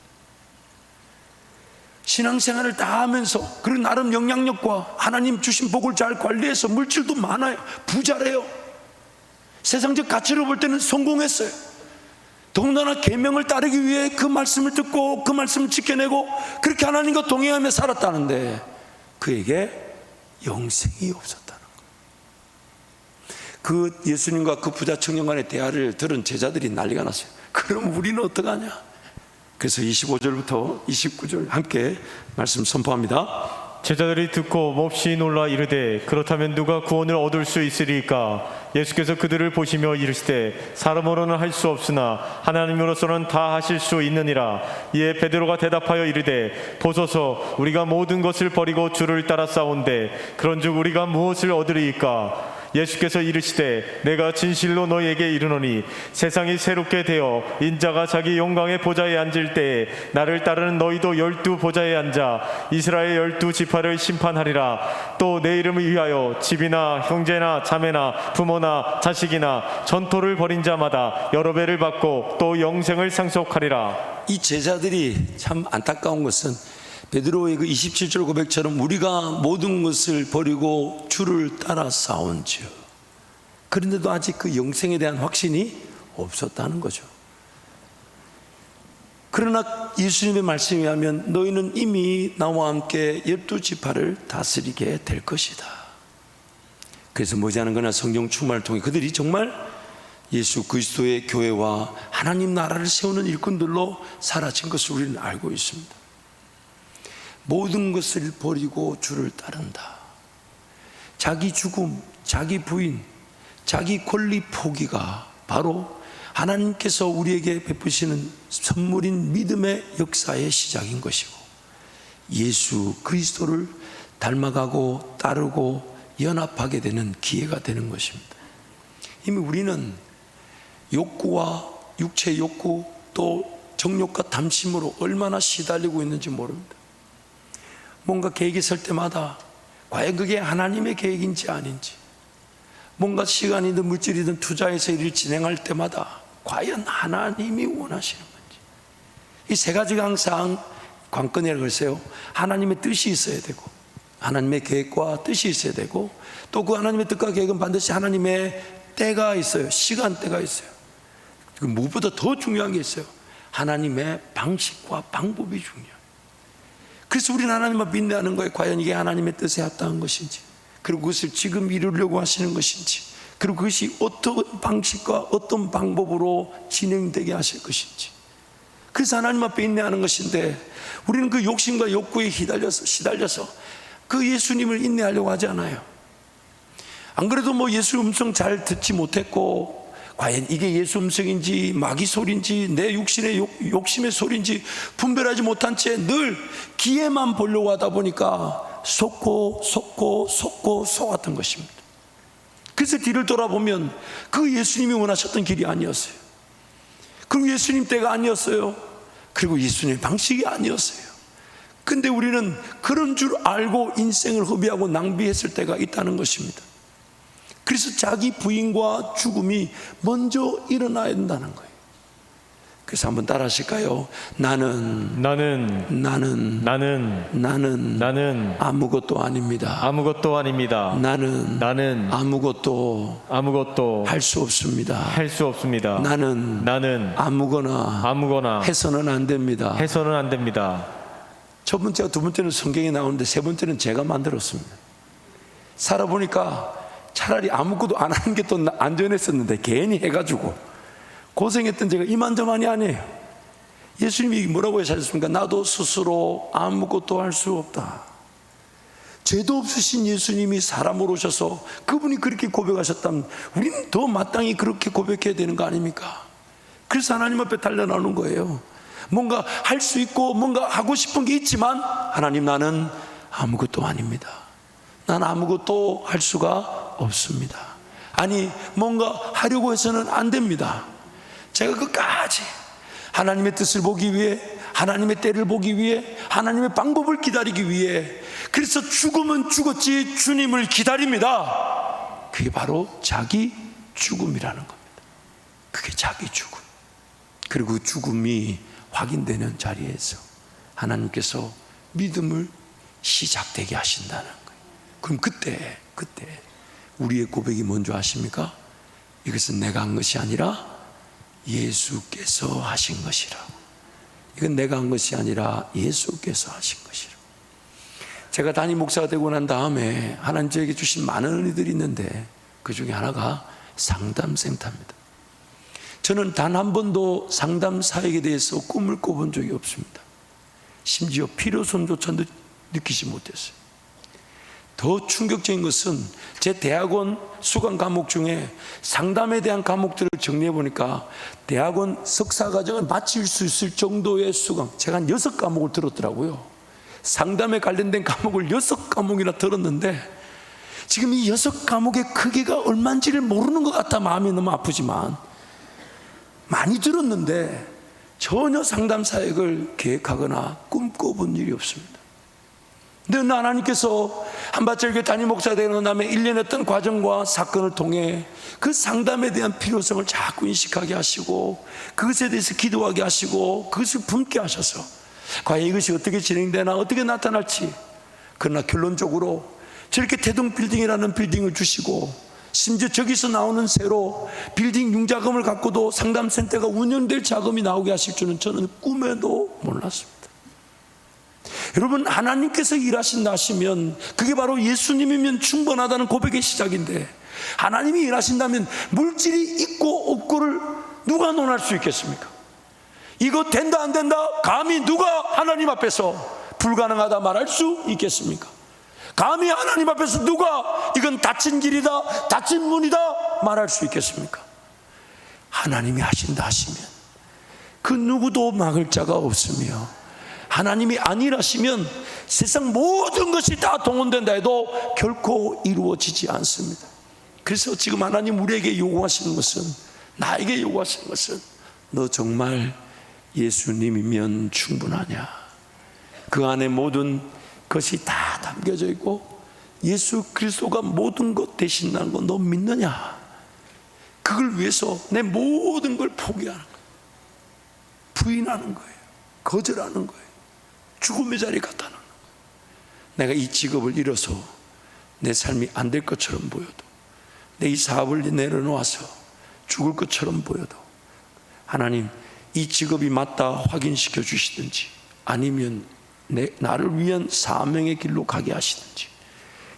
신앙생활을 다 하면서, 그리고 나름 영향력과 하나님 주신 복을 잘 관리해서 물질도 많아요. 부자래요. 세상적 가치로 볼 때는 성공했어요. 더군다나 계명을 따르기 위해 그 말씀을 듣고 그 말씀을 지켜내고 그렇게 하나님과 동행하며 살았다는데 그에게 영생이 없었다는 거예요. 그 예수님과 그 부자 청년 간의 대화를 들은 제자들이 난리가 났어요. 그럼 우리는 어떡하냐? 그래서 25절부터 29절 함께 말씀 선포합니다. 제자들이 듣고 몹시 놀라 이르되 그렇다면 누가 구원을 얻을 수 있으리까? 예수께서 그들을 보시며 이르시되 사람으로는 할 수 없으나 하나님으로서는 다 하실 수 있느니라. 이에 베드로가 대답하여 이르되 보소서, 우리가 모든 것을 버리고 주를 따라 싸운데 그런즉 우리가 무엇을 얻으리이까? 예수께서 이르시되 내가 진실로 너희에게 이르노니 세상이 새롭게 되어 인자가 자기 영광의 보좌에 앉을 때에 나를 따르는 너희도 12 보좌에 앉아 이스라엘 12 지파를 심판하리라. 또 내 이름을 위하여 집이나 형제나 자매나 부모나 자식이나 전토를 벌인 자마다 여러 배를 받고 또 영생을 상속하리라. 이 제자들이 참 안타까운 것은 베드로의 그 27절 고백처럼 우리가 모든 것을 버리고 주를 따라 싸운지요. 그런데도 아직 그 영생에 대한 확신이 없었다는 거죠. 그러나 예수님의 말씀에 의하면 너희는 이미 나와 함께 12지파를 다스리게 될 것이다. 그래서 머지않은 거나 성경 충만을 통해 그들이 정말 예수 그리스도의 교회와 하나님 나라를 세우는 일꾼들로 사라진 것을 우리는 알고 있습니다. 모든 것을 버리고 주를 따른다. 자기 죽음, 자기 부인, 자기 권리 포기가 바로 하나님께서 우리에게 베푸시는 선물인 믿음의 역사의 시작인 것이고, 예수 그리스도를 닮아가고 따르고 연합하게 되는 기회가 되는 것입니다. 이미 우리는 욕구와 육체의 욕구 또 정욕과 탐심으로 얼마나 시달리고 있는지 모릅니다. 뭔가 계획이 설 때마다 과연 그게 하나님의 계획인지 아닌지, 뭔가 시간이든 물질이든 투자해서 일을 진행할 때마다 과연 하나님이 원하시는 건지, 이 세 가지가 항상 관건이라고 했어요. 하나님의 뜻이 있어야 되고, 하나님의 계획과 뜻이 있어야 되고, 또 그 하나님의 뜻과 계획은 반드시 하나님의 때가 있어요. 시간대가 있어요. 무엇보다 더 중요한 게 있어요. 하나님의 방식과 방법이 중요해요. 그래서 우리는 하나님을 믿는 거예요. 과연 이게 하나님의 뜻에 합당한 것인지, 그리고 그것을 지금 이루려고 하시는 것인지, 그리고 그것이 어떤 방식과 어떤 방법으로 진행되게 하실 것인지. 그래서 하나님 앞에 인내하는 것인데, 우리는 그 욕심과 욕구에 시달려서 그 예수님을 인내하려고 하지 않아요. 안 그래도 뭐 예수 음성 잘 듣지 못했고, 과연 이게 예수 음성인지 마귀 소리인지 내 육신의 욕심의 소리인지 분별하지 못한 채 늘 기회만 보려고 하다 보니까 속았던 것입니다. 그래서 뒤를 돌아보면 그 예수님이 원하셨던 길이 아니었어요. 그리고 예수님 때가 아니었어요. 그리고 예수님의 방식이 아니었어요. 근데 우리는 그런 줄 알고 인생을 허비하고 낭비했을 때가 있다는 것입니다. 그래서 자기 부인과 죽음이 먼저 일어나야 된다는 거예요. 그래서 한번 따라 하실까요? 나는 아무것도 아닙니다. 아무것도 아닙니다. 나는 아무것도 할 수 없습니다. 나는 아무거나 해서는 안 됩니다. 첫 번째와 두 번째는 성경에 나오는데 세 번째는 제가 만들었습니다. 살아보니까 차라리 아무것도 안 하는 게 더 안전했었는데 괜히 해가지고 고생했던 제가 이만저만이 아니에요. 예수님이 뭐라고 하셨습니까? 나도 스스로 아무것도 할 수 없다. 죄도 없으신 예수님이 사람으로 오셔서 그분이 그렇게 고백하셨다면 우리는 더 마땅히 그렇게 고백해야 되는 거 아닙니까? 그래서 하나님 앞에 달려나오는 거예요. 뭔가 할 수 있고 뭔가 하고 싶은 게 있지만 하나님, 나는 아무것도 아닙니다. 난 아무것도 할 수가 없습니다. 아니, 뭔가 하려고 해서는 안 됩니다. 제가 끝까지 하나님의 뜻을 보기 위해, 하나님의 때를 보기 위해, 하나님의 방법을 기다리기 위해, 그래서 죽으면 죽었지 주님을 기다립니다. 그게 바로 자기 죽음이라는 겁니다. 그게 자기 죽음. 그리고 죽음이 확인되는 자리에서 하나님께서 믿음을 시작되게 하신다는 거예요. 그럼 그때 우리의 고백이 뭔지 아십니까? 이것은 내가 한 것이 아니라 예수께서 하신 것이라고. 이건 내가 한 것이 아니라 예수께서 하신 것이라고. 제가 담임 목사가 되고 난 다음에 하나님 저에게 주신 많은 은혜들이 있는데 그 중에 하나가 상담센터입니다. 저는 단 한 번도 상담 사역에 대해서 꿈을 꿔본 적이 없습니다. 심지어 필요성조차 느끼지 못했어요. 더 충격적인 것은 제 대학원 수강 과목 중에 상담에 대한 과목들을 정리해 보니까 대학원 석사 과정을 마칠 수 있을 정도의 수강, 제가 한 6과목을 들었더라고요. 상담에 관련된 과목을 6과목이나 들었는데 지금 이 6과목의 크기가 얼마인지를 모르는 것 같아 마음이 너무 아프지만, 많이 들었는데 전혀 상담 사역을 계획하거나 꿈꿔본 일이 없습니다. 근데 하나님께서 한밭절교 담임 목사 되는 다음에 1년 했던 과정과 사건을 통해 그 상담에 대한 필요성을 자꾸 인식하게 하시고, 그것에 대해서 기도하게 하시고, 그것을 품게 하셔서 과연 이것이 어떻게 진행되나, 어떻게 나타날지. 그러나 결론적으로 저렇게 태동 빌딩이라는 빌딩을 주시고, 심지어 저기서 나오는 새로 빌딩 융자금을 갖고도 상담센터가 운영될 자금이 나오게 하실 줄은 저는 꿈에도 몰랐습니다. 여러분, 하나님께서 일하신다 하시면 그게 바로 예수님이면 충분하다는 고백의 시작인데, 하나님이 일하신다면 물질이 있고 없고를 누가 논할 수 있겠습니까? 이거 된다 안 된다 감히 누가 하나님 앞에서 불가능하다 말할 수 있겠습니까? 감히 하나님 앞에서 누가 이건 닫힌 길이다, 닫힌 문이다 말할 수 있겠습니까? 하나님이 하신다 하시면 그 누구도 막을 자가 없으며, 하나님이 안 일하시면 세상 모든 것이 다 동원된다 해도 결코 이루어지지 않습니다. 그래서 지금 하나님 우리에게 요구하시는 것은, 나에게 요구하시는 것은, 너 정말 예수님이면 충분하냐? 그 안에 모든 것이 다 담겨져 있고 예수 그리스도가 모든 것 되신다는 거 너 믿느냐? 그걸 위해서 내 모든 걸 포기하는 거예요. 부인하는 거예요. 거절하는 거예요. 죽음의 자리에 갖다 놓는 거예요. 내가 이 직업을 잃어서 내 삶이 안 될 것처럼 보여도, 내 이 사업을 내려놓아서 죽을 것처럼 보여도 하나님 이 직업이 맞다 확인시켜 주시든지, 아니면 나를 위한 사명의 길로 가게 하시든지,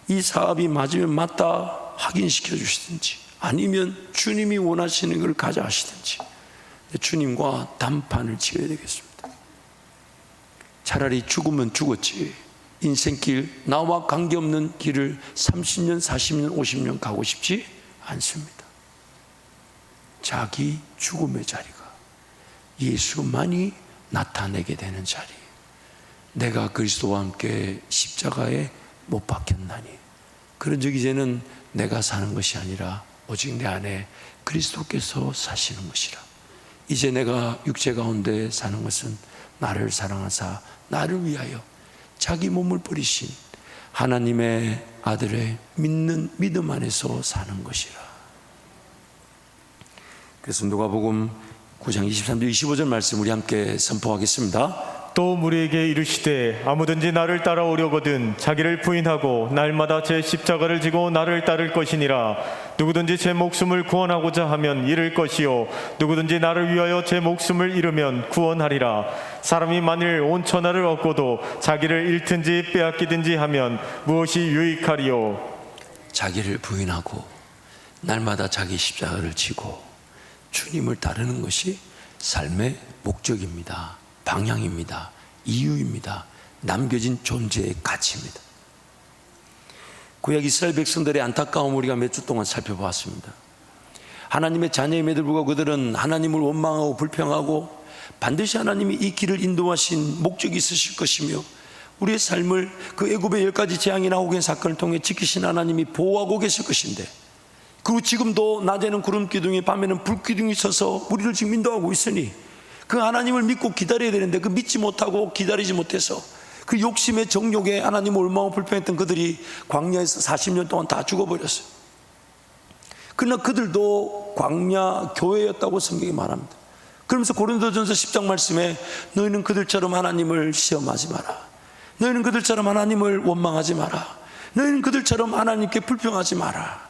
이 사업이 맞으면 맞다 확인시켜 주시든지, 아니면 주님이 원하시는 걸 가져 하시든지 주님과 담판을 지어야 되겠습니다. 차라리 죽으면 죽었지, 인생길 나와 관계없는 길을 30년, 40년, 50년 가고 싶지 않습니다. 자기 죽음의 자리가 예수만이 나타내게 되는 자리, 내가 그리스도와 함께 십자가에 못 박혔나니, 그런 적 이제는 내가 사는 것이 아니라 오직 내 안에 그리스도께서 사시는 것이라. 이제 내가 육체 가운데 사는 것은 나를 사랑하사 나를 위하여 자기 몸을 버리신 하나님의 아들의 믿는 믿음 안에서 사는 것이라. 그래서 누가복음 9장 23절 25절 말씀 우리 함께 선포하겠습니다. 또 무리에게 이르시되 아무든지 나를 따라오려거든 자기를 부인하고 날마다 제 십자가를 지고 나를 따를 것이니라. 누구든지 제 목숨을 구원하고자 하면 잃을 것이요 누구든지 나를 위하여 제 목숨을 잃으면 구원하리라. 사람이 만일 온 천하를 얻고도 자기를 잃든지 빼앗기든지 하면 무엇이 유익하리요? 자기를 부인하고 날마다 자기 십자가를 지고 주님을 따르는 것이 삶의 목적입니다. 방향입니다. 이유입니다. 남겨진 존재의 가치입니다. 구약 이스라엘 백성들의 안타까움을 우리가 몇 주 동안 살펴보았습니다. 하나님의 자녀임에도 불구하고 그들은 하나님을 원망하고 불평하고 반드시 하나님이 이 길을 인도하신 목적이 있으실 것이며 우리의 삶을 그 애굽의 10가지 재앙이나 혹은 사건을 통해 지키신 하나님이 보호하고 계실 것인데, 그리고 지금도 낮에는 구름 기둥이 밤에는 불 기둥이 서서 우리를 지금 인도하고 있으니 그 하나님을 믿고 기다려야 되는데 그 믿지 못하고 기다리지 못해서 그 욕심의 정욕에 하나님을 얼마나 불평했던 그들이 광야에서 40년 동안 다 죽어버렸어요. 그러나 그들도 광야 교회였다고 성경이 말합니다. 그러면서 고린도전서 10장 말씀에 너희는 그들처럼 하나님을 시험하지 마라, 너희는 그들처럼 하나님을 원망하지 마라, 너희는 그들처럼 하나님께 불평하지 마라.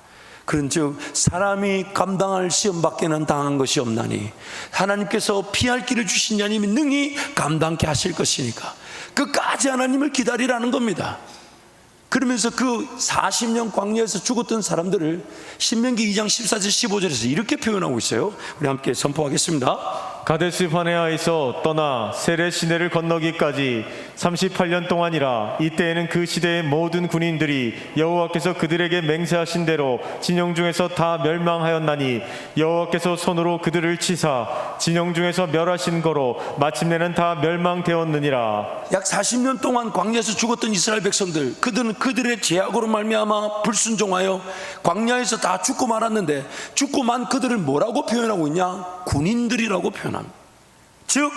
그런즉 사람이 감당할 시험밖에는 당한 것이 없나니 하나님께서 피할 길을 주신 자님이 능히 감당케 하실 것이니까 끝까지 하나님을 기다리라는 겁니다. 그러면서 그 40년 광야에서 죽었던 사람들을 신명기 2장 14절 15절에서 이렇게 표현하고 있어요. 우리 함께 선포하겠습니다. 가데스 바네아에서 떠나 세레 시내를 건너기까지 38년 동안이라. 이때에는 그 시대의 모든 군인들이 여호와께서 그들에게 맹세하신 대로 진영 중에서 다 멸망하였나니 여호와께서 손으로 그들을 치사 진영 중에서 멸하신 거로 마침내는 다 멸망되었느니라. 약 40년 동안 광야에서 죽었던 이스라엘 백성들, 그들은 그들의 죄악으로 말미암아 불순종하여 광야에서 다 죽고 말았는데, 죽고 만 그들을 뭐라고 표현하고 있냐? 군인들이라고 표현합니다. 즉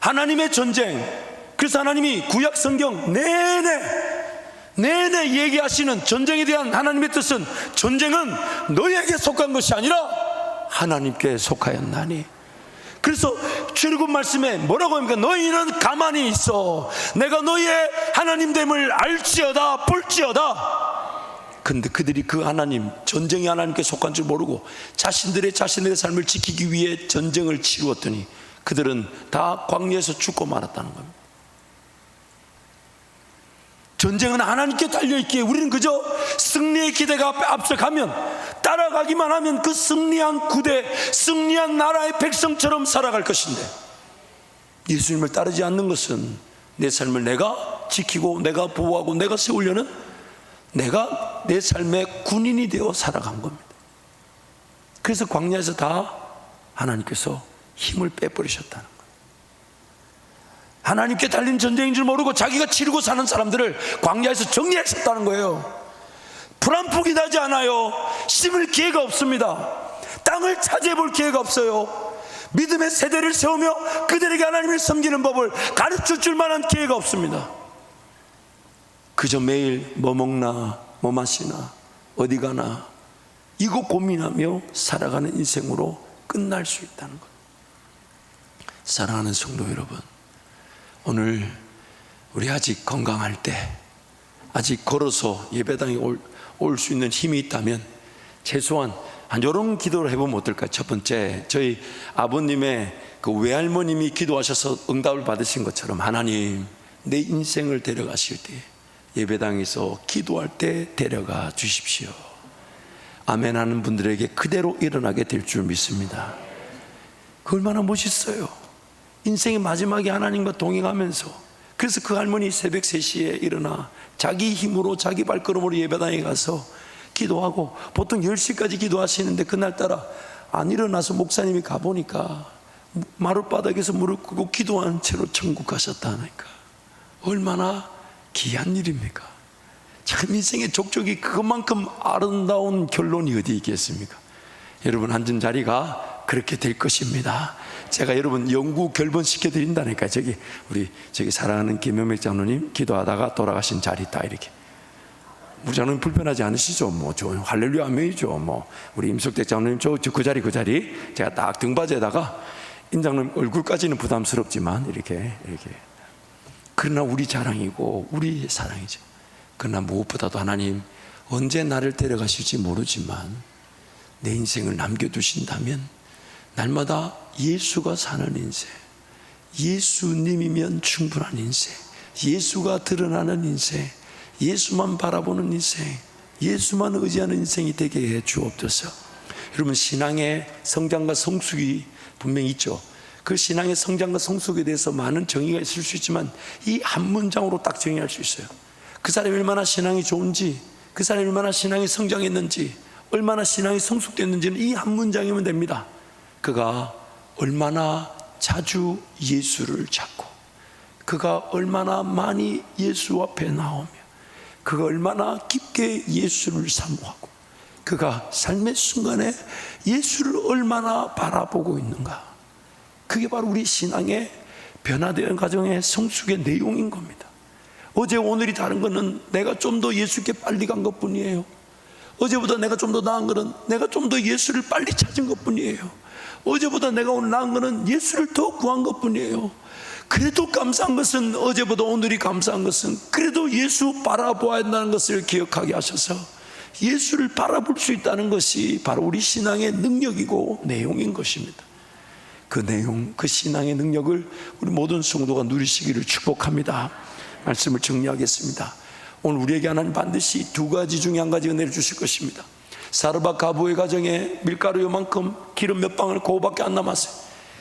하나님의 전쟁. 그래서 하나님이 구약 성경 내내 얘기하시는 전쟁에 대한 하나님의 뜻은, 전쟁은 너희에게 속한 것이 아니라 하나님께 속하였나니. 그래서 출애굽 말씀에 뭐라고 합니까? 너희는 가만히 있어, 내가 너희의 하나님됨을 알지어다 볼지어다. 근데 그들이 그 하나님, 전쟁이 하나님께 속한 줄 모르고 자신들의 삶을 지키기 위해 전쟁을 치루었더니 그들은 다 광야에서 죽고 말았다는 겁니다. 전쟁은 하나님께 달려있기에 우리는 그저 승리의 기대가 앞서가면, 따라가기만 하면 그 승리한 구대, 승리한 나라의 백성처럼 살아갈 것인데, 예수님을 따르지 않는 것은 내 삶을 내가 지키고 내가 보호하고 내가 세우려는, 내가 내 삶의 군인이 되어 살아간 겁니다. 그래서 광야에서 다 하나님께서 힘을 빼버리셨다는 거예요. 하나님께 달린 전쟁인 줄 모르고 자기가 치르고 사는 사람들을 광야에서 정리하셨다는 거예요. 불 한 폭이 나지 않아요. 심을 기회가 없습니다. 땅을 차지해 볼 기회가 없어요. 믿음의 세대를 세우며 그들에게 하나님을 섬기는 법을 가르쳐 줄 만한 기회가 없습니다. 그저 매일 뭐 먹나 뭐 마시나 어디 가나 이거 고민하며 살아가는 인생으로 끝날 수 있다는 것. 사랑하는 성도 여러분, 오늘 우리 아직 건강할 때, 아직 걸어서 예배당에 올 수 있는 힘이 있다면 최소한 이런 기도를 해보면 어떨까요? 첫 번째, 저희 아버님의 그 외할머님이 기도하셔서 응답을 받으신 것처럼, 하나님 내 인생을 데려가실 때 예배당에서 기도할 때 데려가 주십시오. 아멘 하는 분들에게 그대로 일어나게 될 줄 믿습니다. 그 얼마나 멋있어요. 인생의 마지막에 하나님과 동행하면서. 그래서 그 할머니 새벽 3시에 일어나 자기 힘으로 자기 발걸음으로 예배당에 가서 기도하고, 보통 10시까지 기도하시는데 그날따라 안 일어나서 목사님이 가보니까 마룻바닥에서 무릎 꿇고 기도한 채로 천국 가셨다니까. 얼마나 귀한 일입니까? 참 인생의 족적이 그것만큼 아름다운 결론이 어디 있겠습니까? 여러분 앉은 자리가 그렇게 될 것입니다. 제가 여러분 영구 결번시켜 드린다니까. 저기 사랑하는 김영mek 장로님 기도하다가 돌아가신 자리 다 이렇게. 우리 장로님 불편하지 않으시죠? 저 할렐루야 아멘이죠. 우리 임석택 장로님 그 자리 제가 딱 등받이에다가 임 장로님 얼굴까지는 부담스럽지만 이렇게. 그러나 우리 자랑이고 우리 사랑이죠. 그러나 무엇보다도 하나님 언제 나를 데려가실지 모르지만 내 인생을 남겨두신다면 날마다 예수가 사는 인생, 예수님이면 충분한 인생, 예수가 드러나는 인생, 예수만 바라보는 인생, 예수만 의지하는 인생이 되게 해 주옵소서. 여러분, 신앙의 성장과 성숙이 분명히 있죠. 그 신앙의 성장과 성숙에 대해서 많은 정의가 있을 수 있지만 이 한 문장으로 딱 정의할 수 있어요. 그 사람이 얼마나 신앙이 좋은지, 그 사람이 얼마나 신앙이 성장했는지, 얼마나 신앙이 성숙됐는지는 이 한 문장이면 됩니다. 그가 얼마나 자주 예수를 찾고, 그가 얼마나 많이 예수 앞에 나오며, 그가 얼마나 깊게 예수를 사모하고, 그가 삶의 순간에 예수를 얼마나 바라보고 있는가, 그게 바로 우리 신앙의 변화되는 과정의 성숙의 내용인 겁니다. 어제 오늘이 다른 것은 내가 좀 더 예수께 빨리 간 것뿐이에요. 어제보다 내가 좀 더 나은 것은 내가 좀 더 예수를 빨리 찾은 것뿐이에요. 어제보다 내가 오늘 나은 것은 예수를 더 구한 것뿐이에요. 그래도 감사한 것은, 어제보다 오늘이 감사한 것은 그래도 예수 바라보아야 한다는 것을 기억하게 하셔서 예수를 바라볼 수 있다는 것이 바로 우리 신앙의 능력이고 내용인 것입니다. 그 내용, 그 신앙의 능력을 우리 모든 성도가 누리시기를 축복합니다. 말씀을 정리하겠습니다. 오늘 우리에게 하나님 반드시 두 가지 중에 한 가지 은혜를 주실 것입니다. 사르밧 가부의 가정에 밀가루 요만큼 기름 몇 방울 그거밖에 안 남았어요.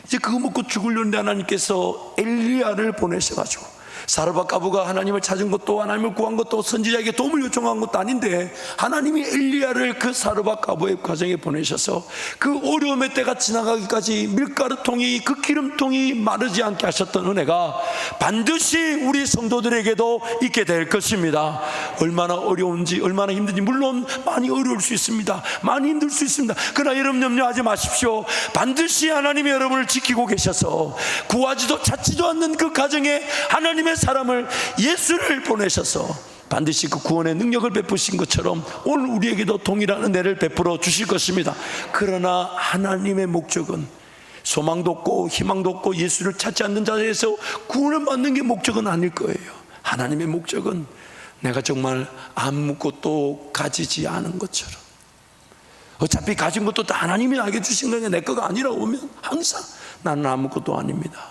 이제 그거 먹고 죽으려는데 하나님께서 엘리야를 보내셔가지고, 사르밧 가부가 하나님을 찾은 것도 하나님을 구한 것도 선지자에게 도움을 요청한 것도 아닌데 하나님이 엘리야를 그 사르밧 가부의 가정에 보내셔서 그 어려움의 때가 지나가기까지 밀가루통이, 그 기름통이 마르지 않게 하셨던 은혜가 반드시 우리 성도들에게도 있게 될 것입니다. 얼마나 어려운지, 얼마나 힘든지, 물론 많이 어려울 수 있습니다. 많이 힘들 수 있습니다. 그러나 여러분 염려하지 마십시오. 반드시 하나님이 여러분을 지키고 계셔서 구하지도 찾지도 않는 그 가정에 하나님의 사람을, 예수를 보내셔서 반드시 그 구원의 능력을 베푸신 것처럼 오늘 우리에게도 동일한 은혜를 베풀어 주실 것입니다. 그러나 하나님의 목적은 소망도 없고 희망도 없고 예수를 찾지 않는 자에서 구원을 받는 게 목적은 아닐 거예요. 하나님의 목적은 내가 정말 아무것도 가지지 않은 것처럼, 어차피 가진 것도 다 하나님이 나에게 주신 거냐, 내 거가 아니라고 오면 항상 나는 아무것도 아닙니다.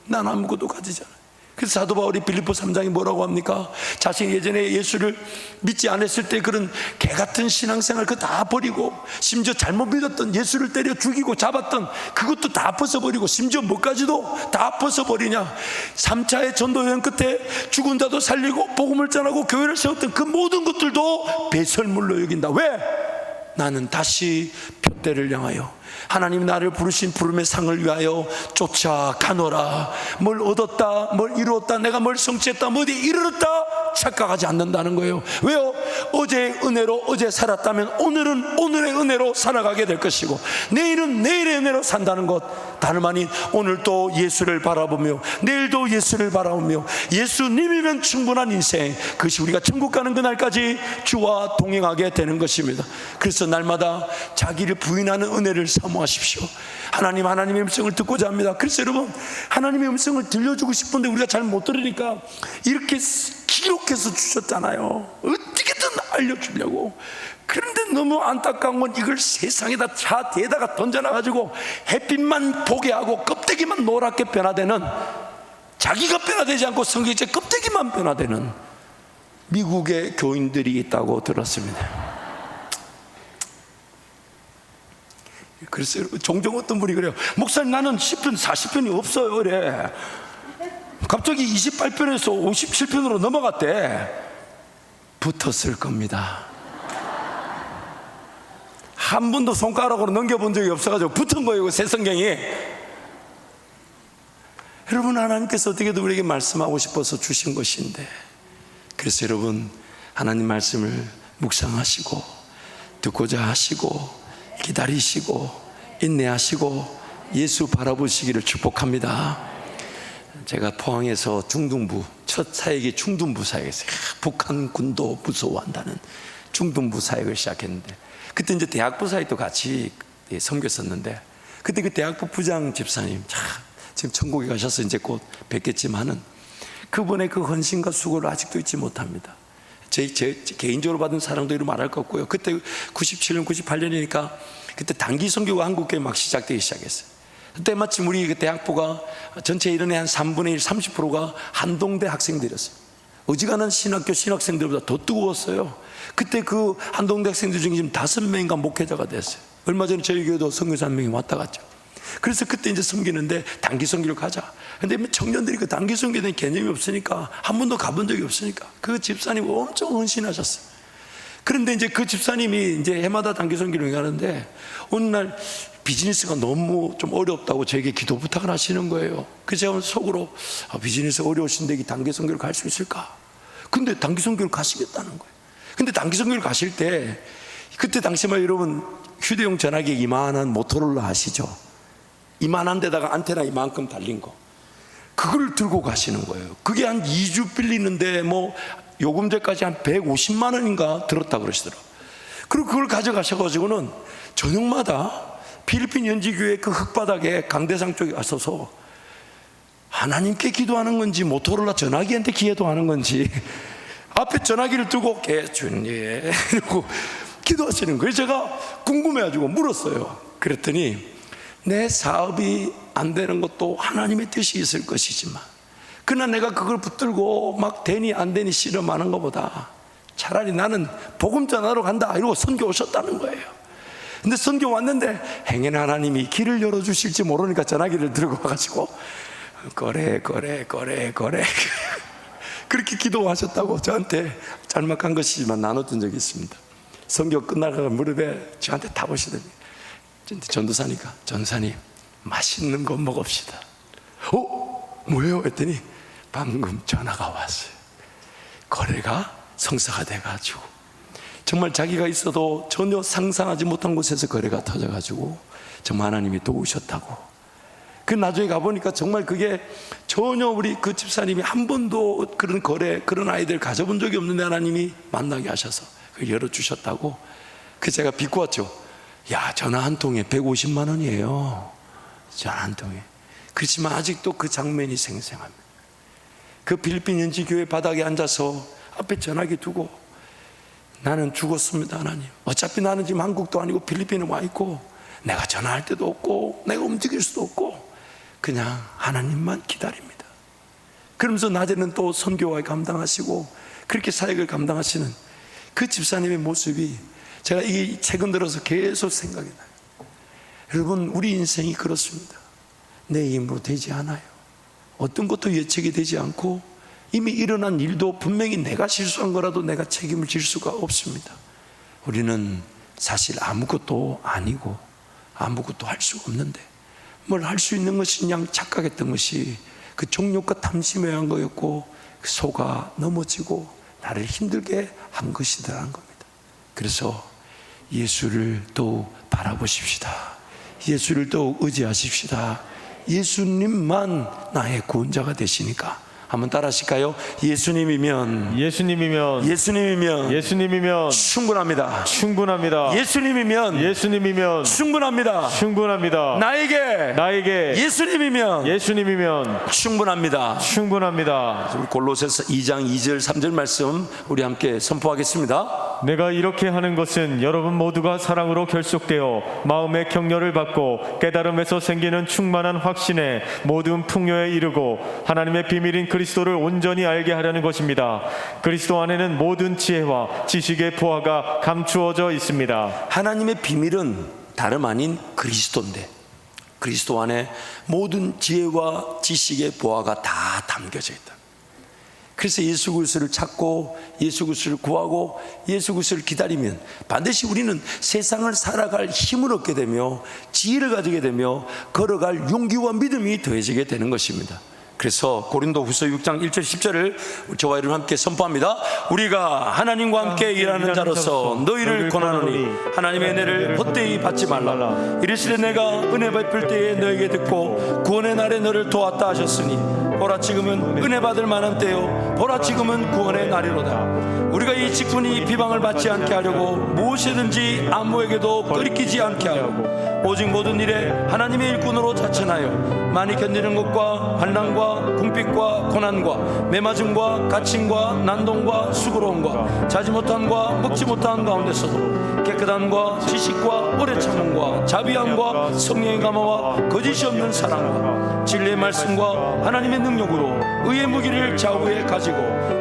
난 아무것도 가지지 않아요. 그래서 사도 바울이 빌립보 3장에 뭐라고 합니까? 자신이 예전에 예수를 믿지 않았을 때 그런 개같은 신앙생활 그거 다 버리고, 심지어 잘못 믿었던, 예수를 때려 죽이고 잡았던 그것도 다 벗어버리고, 심지어 뭐까지도 다 벗어버리냐, 3차의 전도 여행 끝에 죽은 자도 살리고 복음을 전하고 교회를 세웠던 그 모든 것들도 배설물로 여긴다. 왜? 나는 다시 표대를 향하여 하나님이 나를 부르신 부름의 상을 위하여 쫓아가노라. 뭘 얻었다, 뭘 이루었다, 내가 뭘 성취했다, 뭐 어디 이르렀다 착각하지 않는다는 거예요. 왜요? 어제의 은혜로 어제 살았다면 오늘은 오늘의 은혜로 살아가게 될 것이고, 내일은 내일의 은혜로 산다는 것, 다름 아닌 오늘도 예수를 바라보며 내일도 예수를 바라보며 예수님이면 충분한 인생, 그것이 우리가 천국 가는 그날까지 주와 동행하게 되는 것입니다. 그래서 날마다 자기를 부인하는 은혜를 사모하십시오. 하나님의 음성을 듣고자 합니다. 그래서 여러분, 하나님의 음성을 들려주고 싶은데 우리가 잘 못 들으니까 이렇게 기록해서 주셨잖아요. 어떻게든 알려주려고. 그런데 너무 안타까운 건 이걸 세상에다 차대에다가 던져놔가지고 햇빛만 보게 하고 껍데기만 노랗게 변화되는, 자기가 변화되지 않고 성경제 껍데기만 변화되는 미국의 교인들이 있다고 들었습니다. 그래서 종종 어떤 분이 그래요. 목사님, 나는 10편 40편이 없어요. 그래. 갑자기 28편에서 57편으로 넘어갔대. 붙었을 겁니다. 한 번도 손가락으로 넘겨본 적이 없어가지고 붙은 거예요, 새 성경이. 여러분, 하나님께서 어떻게든 우리에게 말씀하고 싶어서 주신 것인데, 그래서 여러분, 하나님 말씀을 묵상하시고 듣고자 하시고 기다리시고 인내하시고 예수 바라보시기를 축복합니다. 제가 포항에서 중등부, 첫 사역이 중등부 사역이었어요. 북한 군도 무서워한다는 중등부 사역을 시작했는데, 그때 이제 대학부 사역도 같이 섬겼었는데, 그때 그 대학부 부장 집사님, 지금 천국에 가셔서 이제 곧 뵙겠지만은 그분의 그 헌신과 수고를 아직도 잊지 못합니다. 제 개인적으로 받은 사랑도 이루 말할 것 없고요. 그때 97년, 98년이니까 그때 단기 선교가 한국교회 막 시작되기 시작했어요. 그때 마침 우리 그 대학부가 전체 인원의 한 3분의 1, 30%가 한동대 학생들이었어요. 어지간한 신학교 신학생들보다 더 뜨거웠어요. 그때 그 한동대 학생들 중에 지금 5명인가 목회자가 됐어요. 얼마 전에 저희 교회도 선교사 한 명이 왔다 갔죠. 그래서 그때 이제 섬기는데 단기 선교를 가자. 근데 청년들이 그 단기 선교에 대한 개념이 없으니까, 한 번도 가본 적이 없으니까 그 집사님 엄청 헌신하셨어요. 그런데 이제 그 집사님이 이제 해마다 단기 선교를 가는데 어느 날 비즈니스가 너무 좀 어렵다고 저에게 기도 부탁을 하시는 거예요. 그래서 제가 속으로 비즈니스 어려우신데 이 단기 선교를 갈 수 있을까? 근데 단기 선교를 가시겠다는 거예요. 근데 단기 선교를 가실 때 그때 당시만 여러분 휴대용 전화기 이만한 모토로라 아시죠? 이만한 데다가 안테나 이만큼 달린 거, 그걸 들고 가시는 거예요. 그게 한 2주 빌리는데 뭐 요금제까지 한 150만 원인가 들었다 그러시더라고요. 그리고 그걸 가져가셔가지고는 저녁마다 필리핀 현지교회 그 흙바닥에 강대상 쪽에 가서서 하나님께 기도하는 건지 모토로라 전화기한테 기도하는 건지 앞에 전화기를 두고 주님 이러고 기도하시는 거예요. 제가 궁금해가지고 물었어요. 그랬더니 내 사업이 안 되는 것도 하나님의 뜻이 있을 것이지만 그러나 내가 그걸 붙들고 막 되니 안 되니 씨름하는 것보다 차라리 나는 복음 전하러 간다 이러고 선교 오셨다는 거예요. 근데 선교 왔는데 행인 하나님이 길을 열어주실지 모르니까 전화기를 들고 와가지고 거래 그렇게 기도하셨다고 저한테 짤막한 것이지만 나눴던 적이 있습니다. 선교 끝나가 무릎에 저한테 타보시더니 전도사니까 전사님 맛있는 거 먹읍시다. 뭐예요? 했더니 방금 전화가 왔어요. 거래가 성사가 돼가지고 정말 자기가 있어도 전혀 상상하지 못한 곳에서 거래가 터져가지고 정말 하나님이 도우셨다고. 그 나중에 가보니까 정말 그게 전혀 우리 그 집사님이 한 번도 그런 거래 그런 아이들 가져본 적이 없는데 하나님이 만나게 하셔서 그걸 열어주셨다고. 그 제가 비꼬 왔죠. 야, 전화 한 통에 150만 원이에요. 전화 한 통에. 그렇지만 아직도 그 장면이 생생합니다. 그 필리핀 현지 교회 바닥에 앉아서 앞에 전화기 두고 나는 죽었습니다 하나님. 어차피 나는 지금 한국도 아니고 필리핀에 와 있고 내가 전화할 데도 없고 내가 움직일 수도 없고 그냥 하나님만 기다립니다. 그러면서 낮에는 또 선교와 감당하시고 그렇게 사역을 감당하시는 그 집사님의 모습이 제가 이게 최근 들어서 계속 생각이 나요. 여러분, 우리 인생이 그렇습니다. 내 힘으로 되지 않아요. 어떤 것도 예측이 되지 않고 이미 일어난 일도 분명히 내가 실수한 거라도 내가 책임을 질 수가 없습니다. 우리는 사실 아무것도 아니고 아무것도 할 수가 없는데 뭘 할 수 있는 것이 그냥 착각했던 것이 그 정욕과 탐심에 한 거였고 속아 넘어지고 나를 힘들게 한 것이더라는 겁니다. 그래서 예수를 또 바라보십시다. 예수를 또 의지하십시다. 예수님만 나의 구원자가 되시니까 한번 따라 하실까요? 예수님이면 충분합니다. 예수님이면 충분합니다. 나에게 예수님이면 충분합니다. 우리 골로새서 2장 2절 3절 말씀 우리 함께 선포하겠습니다. 내가 이렇게 하는 것은 여러분 모두가 사랑으로 결속되어 마음의 격려를 받고 깨달음에서 생기는 충만한 확신에 모든 풍요에 이르고 하나님의 비밀인 그리스도를 온전히 알게 하려는 것입니다. 그리스도 안에는 모든 지혜와 지식의 보화가 감추어져 있습니다. 하나님의 비밀은 다름 아닌 그리스도인데 그리스도 안에 모든 지혜와 지식의 보화가 다 담겨져 있다. 그래서 예수 그리스도를 찾고 예수 그리스도를 구하고 예수 그리스도를 기다리면 반드시 우리는 세상을 살아갈 힘을 얻게 되며 지혜를 가지게 되며 걸어갈 용기와 믿음이 더해지게 되는 것입니다. 그래서 고린도후서 6장 1절 10절을 저와 여러분 함께 선포합니다. 우리가 하나님과 함께 일하는 자로서 너희를 권하노니 하나님의 은혜를 헛되이 받지 말라. 이르시되 내가 은혜 베풀 때에 너에게 듣고 구원의 날에 너를 도왔다 하셨으니 보라 지금은 은혜 받을 만한 때요 보라 지금은 구원의 날이로다. 우리가 이 직분이 비방을 받지 않게 하려고 무엇이든지 아무에게도 끓이키지 않게 하려고 오직 모든 일에 하나님의 일꾼으로 자천하여 많이 견디는 것과 환난과 궁핍과 고난과 매맞음과 갇힘과 난동과 수고로움과 자지 못함과 먹지 못한 가운데서도 깨끗함과 지식과 오래 참음과 자비함과 성령의 감화와 거짓이 없는 사랑과 진리의 말씀과 하나님의 능력으로 의의 무기를 좌우에 가지고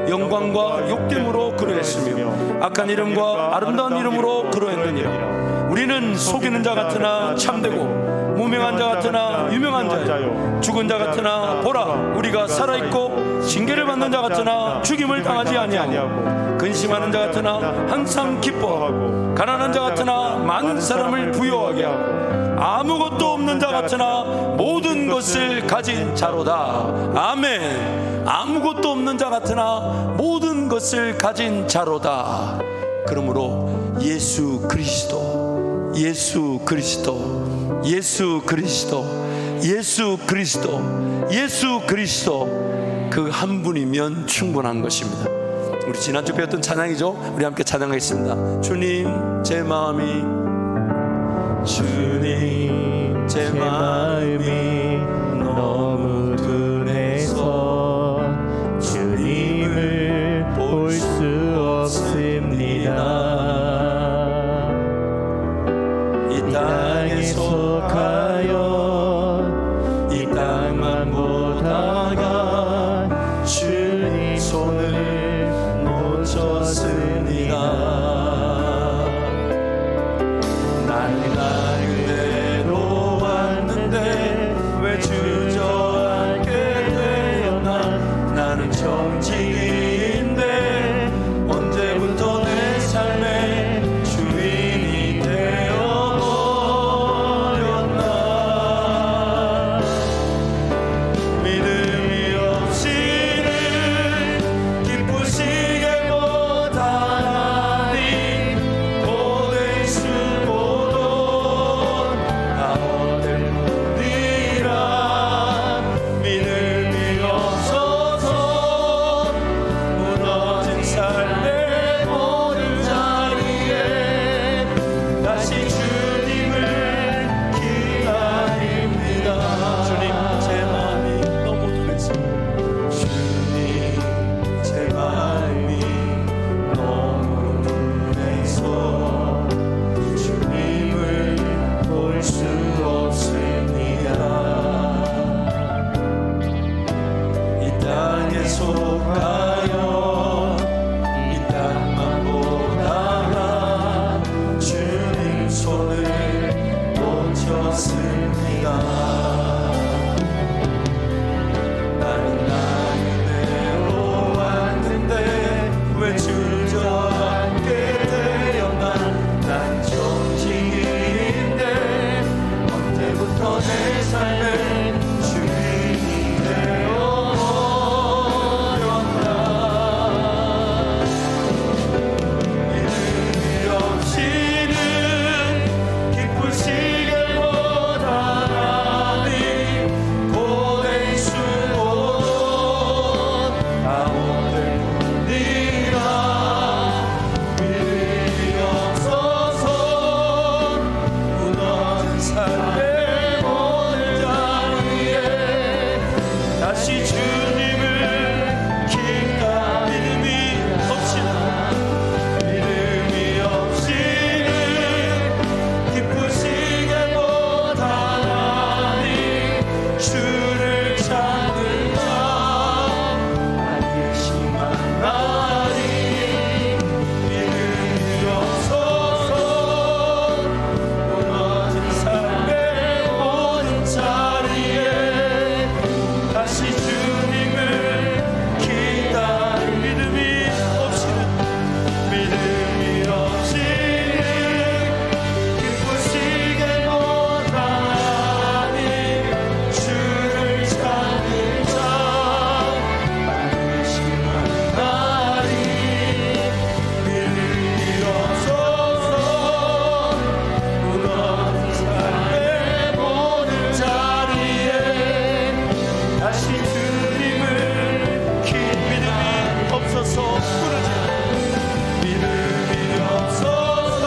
영광과 욕됨으로 그러했으며 악한 이름과 아름다운 이름으로 그러했느니라. 우리는 속이는 자 같으나 참되고 무명한 자 같으나 유명한 자요, 죽은 자 같으나 보라 우리가 살아있고 징계를 받는 자 같으나 죽임을 당하지 아니하고, 근심하는 자 같으나 항상 기뻐하고, 가난한 자 같으나 많은 사람을 부유하게 하고, 아무것도 없는 자 같으나 모든 것을 가진 자로다. 아멘. 아무것도 없는 자 같으나 모든 것을 가진 자로다. 그러므로 예수 그리스도, 예수 그리스도, 예수 그리스도, 예수 그리스도, 예수 그리스도, 그 한 분이면 충분한 것입니다. 우리 지난주 배웠던 찬양이죠. 우리 함께 찬양하겠습니다. 주님 제 마음이, 주님 제 마음이 너무 둔해서 주님을 볼 수 없습니다. 이 땅에 속하여 이 땅만 보다가 주님 손을 놓쳤습니다. 나는 그대로 왔는데 왜 주저앉게 되었나. 나는 정직인데 언제부터 내 삶의 주인이 되어버렸나. 믿음이 없이는 기쁘시게 못하니 고된 수고도 다 얻을 뿐이라. 믿음이 없어서 무너진 삶의 모든 자리에 다시 주님을 기다립니다. 주님 제 마음이 너무 둔해서, 주님 제 마음이 너무 둔해서 주님을 볼 수 없습니다. 이 땅에 속하여 이 땅만 보다가 주님 손을 놓쳤습니다. 나는 그대로 왔는데 왜 주저앉게 되었나. 난 정직인데 언제부터 내 삶의 주인이 되어버렸나. 믿음이 없이는 기쁘시게 못하니 고된 수고도 다 얻을 뿐이라. 믿음이 없어서 무너진 삶의 모든 자리에 다시 주님을 기다. 믿음이 없이는, 믿음이 없이는 기쁘시게 못하니 주를 찾는 자 안심한 나니. 믿음이 없어서 무너진 삶의 모든 자리에 다시 주님을 기다린. 믿음이 없이는, 믿음이 없이는 기쁘시게 못하니 주를 찾는 자 안심한 나니. 믿음이 없어서 무너진 삶의 모든 자리에 다시 주님을 믿음이 없어서 무너진, 믿음이 없어서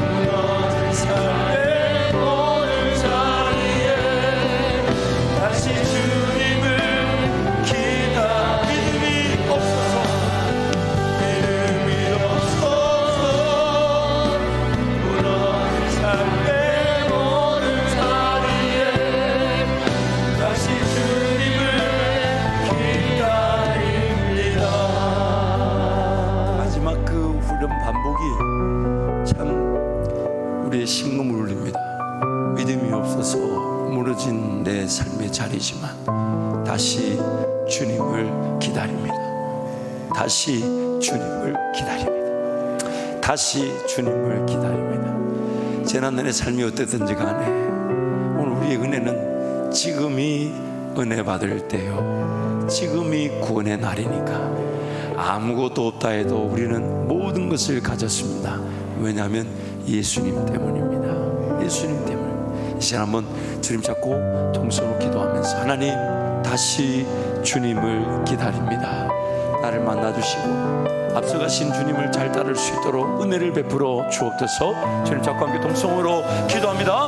무너진 삶의 모든 자리에 다시 주님을 기다. 믿음이 없어서, 믿음이 없어서 무너진 삶의 모든 자리에 다시 주님을 기다립니다. 마지막 그 후렴 반복이 참 우리의 심금을 울립니다. 이 넘어서 무너진 내 삶의 자리지만 다시 주님을 기다립니다. 다시 주님을 기다립니다. 다시 주님을 기다립니다. 재난의 삶이 어떻든지 간에 오늘 우리의 은혜는 지금이 은혜 받을 때요, 지금이 구원의 날이니까 아무것도 없다 해도 우리는 모든 것을 가졌습니다. 왜냐하면 예수님 때문입니다. 예수님 때문에. 이 시간 한번 주님 잡고 동서로 기도하면서, 하나님, 다시 주님을 기다립니다. 나를 만나주시고 앞서가신 주님을 잘 따를 수 있도록 은혜를 베풀어 주옵소서. 주님 잡고 함께 동성으로 기도합니다.